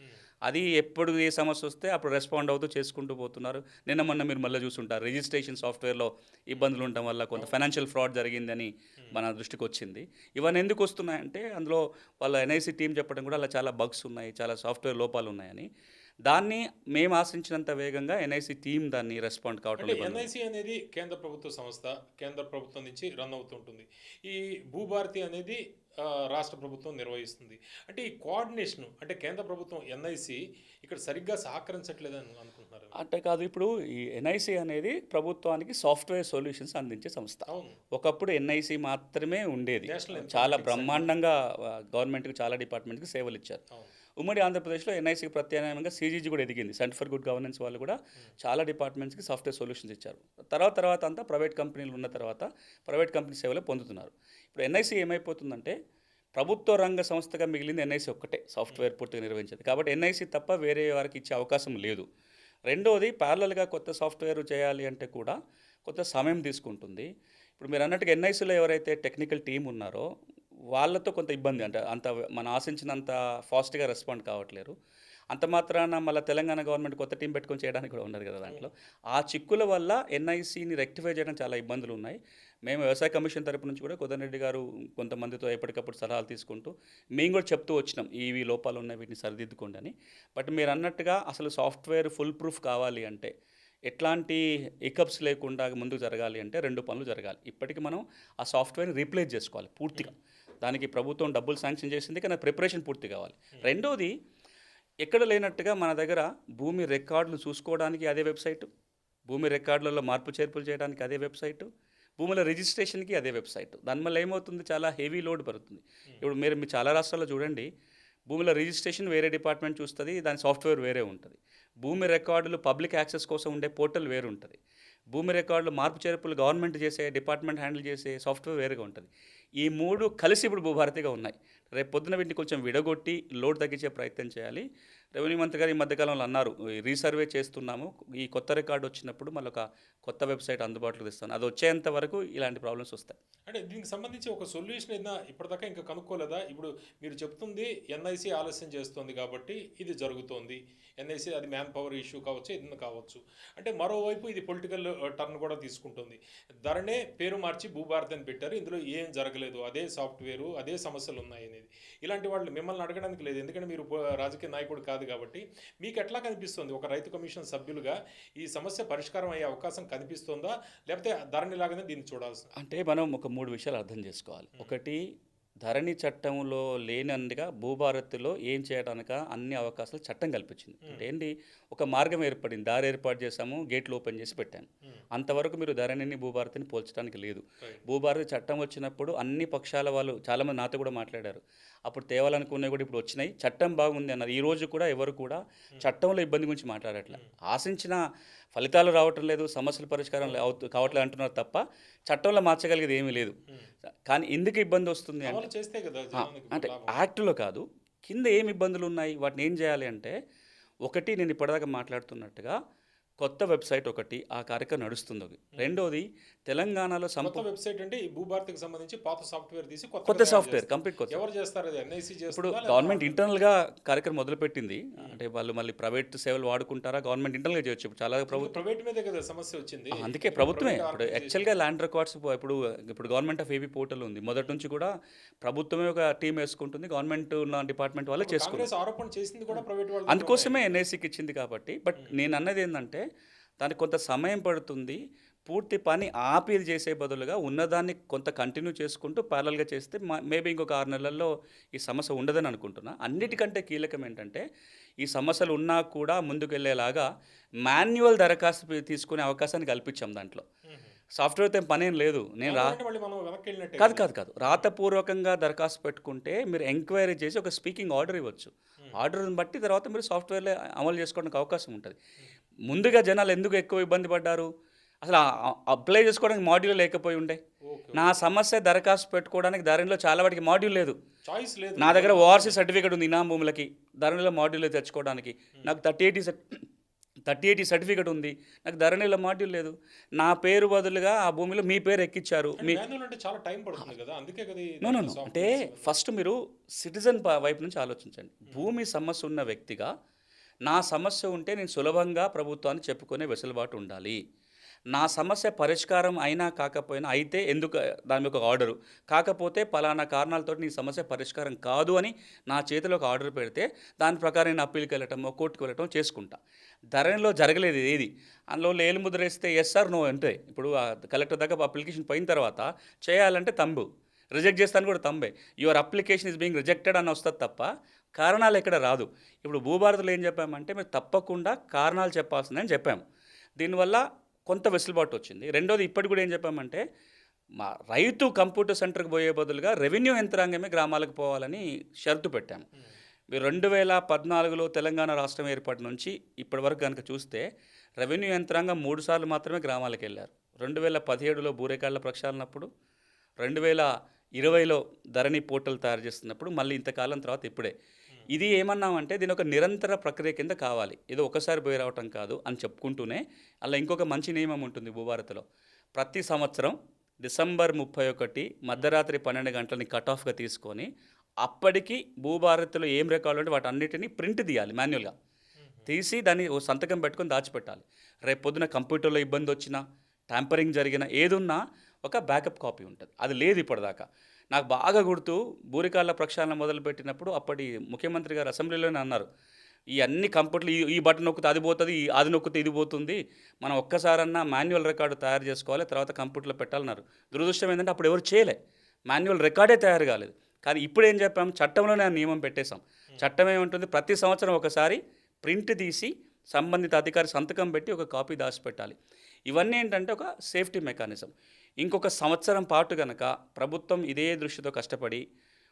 అది ఎప్పుడు ఏ సమస్య వస్తే అప్పుడు రెస్పాండ్ అవుతూ చేసుకుంటూ పోతున్నారు. మొన్న మీరు మళ్ళీ చూసుంటారు, రిజిస్ట్రేషన్ సాఫ్ట్వేర్లో ఇబ్బందులు ఉండటం వల్ల కొంత ఫైనాన్షియల్ ఫ్రాడ్ జరిగిందని మన దృష్టికి వచ్చింది. ఇవన్నీ ఎందుకు వస్తున్నాయంటే, అందులో వాళ్ళ ఎన్ఐసి టీం చెప్పడం కూడా అలా చాలా బగ్స్ ఉన్నాయి, చాలా సాఫ్ట్వేర్ లోపాలు ఉన్నాయని. దాన్ని మేము ఆశించినంత వేగంగా ఎన్ఐసి టీం దాన్ని రెస్పాండ్ కావటం. ఎన్ఐసి అనేది కేంద్ర ప్రభుత్వ సంస్థ, కేంద్ర ప్రభుత్వం నుంచి రన్ అవుతుంటుంది. ఈ భూభారతి అనేది రాష్ట్ర ప్రభుత్వం నిర్వహిస్తుంది. అంటే ఈ కోఆర్డినేషన్, అంటే కేంద్ర ప్రభుత్వం ఎన్ఐసి ఇక్కడ సరిగ్గా సహకరించట్లేదని అనుకుంటున్నారు? అంటే కాదు, ఇప్పుడు ఈ ఎన్ఐసి అనేది ప్రభుత్వానికి సాఫ్ట్వేర్ సొల్యూషన్స్ అందించే సంస్థ. ఒకప్పుడు ఎన్ఐసి మాత్రమే ఉండేది. చాలా బ్రహ్మాండంగా గవర్నమెంట్కి, చాలా డిపార్ట్మెంట్కి సేవలు ఇచ్చారు. ఉమ్మడి ఆంధ్రప్రదేశ్లో ఎన్ఐసికి ప్రత్యామ్నాయంగా సిజీజీ కూడా ఎదిగింది. సెంటర్ ఫర్ గుడ్ గవర్నెన్స్ వాళ్ళు కూడా చాలా డిపార్ట్మెంట్స్కి సాఫ్ట్వేర్ సొల్యూషన్స్ ఇచ్చారు. తర్వాత అంతా ప్రైవేట్ కంపెనీలు ఉన్న తర్వాత ప్రైవేట్ కంపెనీ సేవలు పొందుతున్నారు. ఇప్పుడు ఎన్ఐసి ఏమైపోతుందంటే, ప్రభుత్వ రంగ సంస్థగా మిగిలింది ఎన్ఐసి ఒక్కటే సాఫ్ట్వేర్ పూర్తిగా నిర్వహించేది. కాబట్టి ఎన్ఐసి తప్ప వేరే వారికి ఇచ్చే అవకాశం లేదు. రెండోది, ప్యారలల్గా కొత్త సాఫ్ట్వేర్ చేయాలి అంటే కూడా కొంత సమయం తీసుకుంటుంది. ఇప్పుడు మీరు అన్నట్టుగా ఎన్ఐసిలో ఎవరైతే టెక్నికల్ టీం ఉన్నారో వాళ్ళతో కొంత ఇబ్బంది, అంటే అంత మనం ఆశించినంత ఫాస్ట్గా రెస్పాండ్ కావట్లేరు. అంత మాత్రాన మళ్ళీ తెలంగాణ గవర్నమెంట్ కొత్త టీం పెట్టుకొని చేయడానికి కూడా ఉండదు కదా దాంట్లో. ఆ చిక్కుల వల్ల ఎన్ఐసిని రెక్టిఫై చేయడం చాలా ఇబ్బందులు ఉన్నాయి. మేము వ్యవసాయ కమిషన్ తరపు నుంచి కూడా కోదండరెడ్డి గారు కొంతమందితో ఎప్పటికప్పుడు సలహాలు తీసుకుంటూ మేము కూడా చెప్తూ వచ్చినాం, ఇవి లోపాలు ఉన్నాయి, వీటిని సరిదిద్దుకోండి అని. బట్ మీరు అన్నట్టుగా అసలు సాఫ్ట్వేర్ ఫుల్ ప్రూఫ్ కావాలి అంటే, ఎట్లాంటి ఎకప్స్ లేకుండా ముందుకు జరగాలి అంటే 2 పనులు జరగాలి. ఇప్పటికి మనం ఆ సాఫ్ట్వేర్ని రీప్లేస్ చేసుకోవాలి పూర్తిగా. దానికి ప్రభుత్వం డబ్బులు శాంక్షన్ చేసింది, కానీ ప్రిపరేషన్ పూర్తి కావాలి. రెండోది, ఎక్కడ లేనట్టుగా మన దగ్గర భూమి రికార్డులు చూసుకోవడానికి అదే వెబ్సైటు, భూమి రికార్డులలో మార్పు చేర్పులు చేయడానికి అదే వెబ్సైటు, భూముల రిజిస్ట్రేషన్కి అదే వెబ్సైట్. దానివల్ల ఏమవుతుంది, చాలా హెవీ లోడ్ పడుతుంది. ఇప్పుడు మీరు చాలా రాష్ట్రాల్లో చూడండి, భూముల రిజిస్ట్రేషన్ వేరే డిపార్ట్మెంట్ చూస్తుంది, దాని సాఫ్ట్వేర్ వేరే ఉంటుంది. భూమి రికార్డులు పబ్లిక్ యాక్సెస్ కోసం ఉండే పోర్టల్ వేరు ఉంటుంది. భూమి రికార్డులు మార్పు చేర్పులు గవర్నమెంట్ చేసే, డిపార్ట్మెంట్ హ్యాండిల్ చేసే సాఫ్ట్వేర్ వేరుగా ఉంటుంది. ఈ 3 కలిసి ఇప్పుడు భూభారతిగా ఉన్నాయి. రేపు పొద్దున వీటిని కొంచెం విడగొట్టి లోడ్ తగ్గించే ప్రయత్నం చేయాలి. రెవెన్యూ మంత్రి గారు ఈ మధ్యకాలంలో అన్నారు, ఈ రీసర్వే చేస్తున్నాము, ఈ కొత్త రికార్డు వచ్చినప్పుడు మళ్ళీ ఒక కొత్త వెబ్సైట్ అందుబాటులో తెస్తాను, అది వచ్చేంత వరకు ఇలాంటి ప్రాబ్లమ్స్ వస్తాయి. అంటే దీనికి సంబంధించి ఒక సొల్యూషన్ ఏదైనా ఇప్పటిదాకా ఇంకా కనుక్కోలేదా? ఇప్పుడు మీరు చెప్తుంది ఎన్ఐసి ఆలస్యం చేస్తుంది కాబట్టి ఇది జరుగుతోంది, ఎన్ఐసి అది మ్యాన్ పవర్ ఇష్యూ కావచ్చు, ఏదైనా కావచ్చు. అంటే మరోవైపు ఇది పొలిటికల్ టర్న్ కూడా తీసుకుంటుంది. ధరణే పేరు మార్చి భూభారతి అని పెట్టారు, ఇందులో ఏం జరగలేదు, అదే సాఫ్ట్వేరు, అదే సమస్యలు ఉన్నాయి అనేది. ఇలాంటి వాళ్ళు మిమ్మల్ని అడగడానికి లేదు, ఎందుకంటే మీరు రాజకీయ నాయకుడు కాదు కాబట్టి. మీకు ఎట్లా కనిపిస్తుంది ఒక రైతు కమిషన్ సభ్యులుగా ఈ సమస్య పరిష్కారం అయ్యే అవకాశం కనిపిస్తుందా, లేకపోతే ధరణి లాగానే దీన్ని చూడాల్సి? అంటే మనం ఒక 3 విషయాలు అర్థం చేసుకోవాలి. ఒకటి, ధరణి చట్టంలో లేనందుగా భూభారతిలో ఏం చేయడానిక అన్ని అవకాశాలు చట్టం కల్పించింది. అంటే ఏంటి, ఒక మార్గం ఏర్పడింది, దారి ఏర్పాటు చేసాము, గేట్లు ఓపెన్ చేసి పెట్టాను. అంతవరకు మీరు ధరణిని భూభారతిని పోల్చడానికి లేదు. భూభారతి చట్టం వచ్చినప్పుడు అన్ని పక్షాల వాళ్ళు చాలామంది నాతో కూడా మాట్లాడారు. అప్పుడు తేవాలనుకున్నవి కూడా ఇప్పుడు వచ్చినాయి, చట్టం బాగుంది అన్నారు. ఈ రోజు కూడా ఎవరు కూడా చట్టంలో ఇబ్బంది గురించి మాట్లాడట్లేదు. ఆశించిన ఫలితాలు రావటం లేదు, సమస్యల పరిష్కారం కావట్లేదు అంటున్నారు తప్ప చట్టంలో మార్చగలిగేది ఏమీ లేదు. కానీ ఎందుకు ఇబ్బంది వస్తుంది అంటే యాక్ట్లో కాదు, కింద ఏమి ఇబ్బందులు ఉన్నాయి, వాటిని ఏం చేయాలి అంటే, ఒకటి నేను ఇప్పటిదాకా మాట్లాడుతున్నట్టుగా కొత్త వెబ్సైట్ ఒకటి, ఆ కార్యక్రమం నడుస్తుంది. రెండోది, తెలంగాణలో వెబ్సైట్ అంటే ఈ భూభారతికి సంబంధించి పాత సాఫ్ట్వేర్ తీసి కొత్త సాఫ్ట్వేర్ కంప్లీట్ కొత్త. ఎవరు చేస్తారు? ఎన్ఐసి ఇప్పుడు గవర్నమెంట్ ఇంటర్నల్గా కార్యక్రమం మొదలుపెట్టింది. అంటే వాళ్ళు మళ్ళీ ప్రైవేట్ సేవలు వాడుకుంటారా, గవర్నమెంట్ ఇంటర్నల్గా చేయొచ్చు. ఇప్పుడు చాలా ప్రైవేట్ మీదే కదా సమస్య వచ్చింది. అందుకే ప్రభుత్వమే ఇప్పుడు యాక్చువల్గా ల్యాండ్ రికార్డ్స్ ఇప్పుడు గవర్నమెంట్ ఆఫ్ ఏపీ పోర్టల్ ఉంది. మొదటి నుంచి కూడా ప్రభుత్వమే ఒక టీం వేసుకుంటుంది, గవర్నమెంట్ ఉన్న డిపార్ట్మెంట్ వాళ్ళే చేసుకుంటారు. ఆరోపణ చేసింది కూడా ప్రైవేట్ వాళ్ళు, అందుకోసమే ఎన్ఐసికి ఇచ్చింది కాబట్టి. బట్ నేను అన్నది ఏంటంటే, దానికి కొంత సమయం పడుతుంది. పూర్తి పని ఆపి చేసే బదులుగా ఉన్నదాన్ని కొంత కంటిన్యూ చేసుకుంటూ ప్యారల్గా చేస్తే మేబీ ఇంకొక 6 నెలల్లో ఈ సమస్య ఉండదని అనుకుంటున్నా. అన్నిటికంటే కీలకం ఏంటంటే, ఈ సమస్యలు ఉన్నా కూడా ముందుకెళ్లేలాగా మాన్యువల్ దరఖాస్తు తీసుకునే అవకాశాన్ని కల్పించాం. దాంట్లో సాఫ్ట్వేర్తో పనేం లేదు. నేను కాదు రాతపూర్వకంగా దరఖాస్తు పెట్టుకుంటే మీరు ఎంక్వైరీ చేసి ఒక స్పీకింగ్ ఆర్డర్ ఇవ్వచ్చు. ఆర్డర్ని బట్టి తర్వాత మీరు సాఫ్ట్వేర్లో అమలు చేసుకోవడానికి అవకాశం ఉంటుంది. ముందుగా జనాలు ఎందుకు ఎక్కువ ఇబ్బంది పడ్డారు, అసలు అప్లై చేసుకోవడానికి మాడ్యూల్ లేకపోయి ఉండే. నా సమస్య దరఖాస్తు పెట్టుకోవడానికి ధరణిలో చాలా వాటికి మాడ్యూల్ లేదు. నా దగ్గర ఓఆర్సీ సర్టిఫికేట్ ఉంది ఇనాం భూములకి, ధరణిలో మాడ్యూల్ తెచ్చుకోవడానికి. నాకు 3080 సర్టిఫికేట్ ఉంది, నాకు ధరణిలో మాడ్యూల్ లేదు. నా పేరు బదులుగా ఆ భూమిలో మీ పేరు ఎక్కించారు. అంటే ఫస్ట్ మీరు సిటిజన్ వైపు నుంచి ఆలోచించండి. భూమి సమస్య ఉన్న వ్యక్తిగా నా సమస్య ఉంటే నేను సులభంగా ప్రభుత్వాన్ని చెప్పుకునే వెసులుబాటు ఉండాలి. నా సమస్య పరిష్కారం అయినా కాకపోయినా, అయితే ఎందుకు దాని యొక్క ఆర్డరు, కాకపోతే పలానా కారణాలతో నీ సమస్య పరిష్కారం కాదు అని నా చేతిలో ఒక ఆర్డర్ పెడితే దాని ప్రకారం నేను అప్పీల్కి వెళ్ళటమో కోర్టుకు వెళ్ళటం చేసుకుంటా. ధరణిలో జరగలేదు ఏది. అందులో లేలు ముద్ర వేస్తే ఎస్ ఆర్ నో అంటే, ఇప్పుడు కలెక్టర్ దాకా అప్లికేషన్ పోయిన తర్వాత చేయాలంటే తంబు, రిజెక్ట్ చేస్తాను కూడా Tambe, your application is being rejected అని వస్తుంది తప్ప కారణాలు ఎక్కడ రాదు. ఇప్పుడు భూభారతిలో ఏం చెప్పామంటే, మీరు తప్పకుండా కారణాలు చెప్పాల్సిందని చెప్పాము. దీనివల్ల కొంత వెసులుబాటు వచ్చింది. రెండోది, ఇప్పటికి కూడా ఏం చెప్పామంటే, మా రైతు కంప్యూటర్ సెంటర్కి పోయే బదులుగా రెవెన్యూ యంత్రాంగమే గ్రామాలకు పోవాలని షరతు పెట్టాము. మీరు 2014లో తెలంగాణ రాష్ట్రం ఏర్పాటు నుంచి ఇప్పటి వరకు కనుక చూస్తే రెవెన్యూ యంత్రాంగం 3 సార్లు మాత్రమే గ్రామాలకు వెళ్ళారు. 2017లో భూరేకాళ్ల ప్రక్షాళనప్పుడు, 2020లో ధరణి పోర్టల్ తయారు చేస్తున్నప్పుడు, మళ్ళీ ఇంతకాలం తర్వాత ఇప్పుడే. ఇది ఏమన్నామంటే, దీని ఒక నిరంతర ప్రక్రియ కింద కావాలి, ఏదో ఒకసారి పోయి రావటం కాదు అని చెప్పుకుంటూనే, అలా ఇంకొక మంచి నియమం ఉంటుంది భూభారతిలో. ప్రతి సంవత్సరం డిసెంబర్ 31 మధ్యరాత్రి 12 గంటలని కట్ ఆఫ్గా తీసుకొని, అప్పటికి భూభారతిలో ఏం రికార్డులు ఉంటే వాటి అన్నిటినీ ప్రింట్ తీయాలి, మాన్యువల్గా తీసి దాన్ని ఓ సంతకం పెట్టుకొని దాచిపెట్టాలి. రేపు పొద్దున కంప్యూటర్లో ఇబ్బంది వచ్చినా, ట్యాంపరింగ్ జరిగినా, ఏదున్నా ఒక బ్యాకప్ కాపీ ఉంటుంది. అది లేదు ఇప్పటిదాకా. నాకు బాగా గుర్తు, భూరికాళ్ళ ప్రక్షాళన మొదలుపెట్టినప్పుడు అప్పటి ముఖ్యమంత్రి గారు అసెంబ్లీలోనే అన్నారు, ఈ అన్ని కంప్యూటర్లు ఈ బటన్ నొక్కితే అది పోతుంది, అది నొక్కితే ఇది పోతుంది, మనం ఒక్కసారన్నా మాన్యువల్ రికార్డు తయారు చేసుకోవాలి, తర్వాత కంప్యూటర్లో పెట్టాలన్నారు. దురదృష్టం ఏంటంటే అప్పుడు ఎవరు చేయలే, మాన్యువల్ రికార్డే తయారు కాలేదు. కానీ ఇప్పుడు ఏం చెప్పాం, చట్టంలోనే ఆ నియమం పెట్టేశాం. చట్టం ఏముంటుంది, ప్రతి సంవత్సరం ఒకసారి ప్రింట్ తీసి సంబంధిత అధికారి సంతకం పెట్టి ఒక కాపీ దాచిపెట్టాలి. ఇవన్నీ ఏంటంటే ఒక సేఫ్టీ మెకానిజం. ఇంకొక సంవత్సరం పాటు కనుక ప్రభుత్వం ఇదే దృష్టితో కష్టపడి,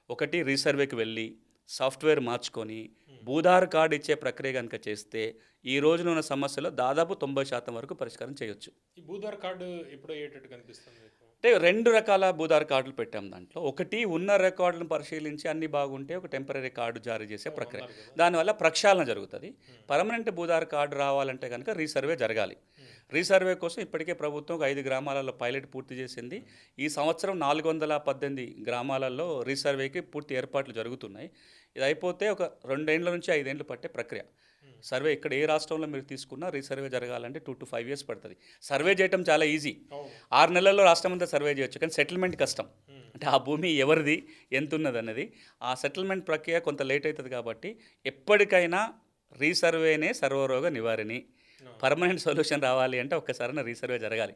ఒకటి రీసర్వేకి వెళ్ళి సాఫ్ట్వేర్ మార్చుకొని భూధార్ కార్డు ఇచ్చే ప్రక్రియ కనుక చేస్తే, ఈ రోజున ఉన్న సమస్యలో దాదాపు 90% వరకు పరిష్కారం చేయొచ్చు. ఈ భూధార్ కార్డు ఎప్పుడు అయ్యేటట్టు కనిపిస్తుంది? అంటే 2 రకాల భూదారు కార్డులు పెట్టాం దాంట్లో. ఒకటి ఉన్న రికార్డులను పరిశీలించి అన్ని బాగుంటే ఒక టెంపరరీ కార్డు జారీ చేసే ప్రక్రియ. దానివల్ల ప్రక్షాళన జరుగుతుంది. పర్మనెంట్ భూదారు కార్డు రావాలంటే కనుక రీసర్వే జరగాలి. రీసర్వే కోసం ఇప్పటికే ప్రభుత్వం ఒక 5 గ్రామాలలో పైలట్ పూర్తి చేసింది. ఈ సంవత్సరం 418 గ్రామాలలో రీసర్వేకి పూర్తి ఏర్పాట్లు జరుగుతున్నాయి. ఇది అయిపోతే ఒక 2 ఏళ్ల నుంచి 5 ఏళ్ళు పట్టే ప్రక్రియ. సర్వే ఇక్కడ ఏ రాష్ట్రంలో మీరు తీసుకున్నా రీసర్వే జరగాలంటే 2 to 5 years పడుతుంది. సర్వే చేయటం చాలా ఈజీ, 6 నెలల్లో రాష్ట్రం అంతా సర్వే చేయొచ్చు. కానీ సెటిల్మెంట్ కష్టం. అంటే ఆ భూమి ఎవరిది, ఎంత ఉన్నది అన్నది, ఆ సెటిల్మెంట్ ప్రక్రియ కొంత లేట్ అవుతుంది. కాబట్టి ఎప్పటికైనా రీసర్వేనే సర్వరోగ నివారణి. పర్మనెంట్ సొల్యూషన్ రావాలి అంటే ఒక్కసారి రీసర్వే జరగాలి.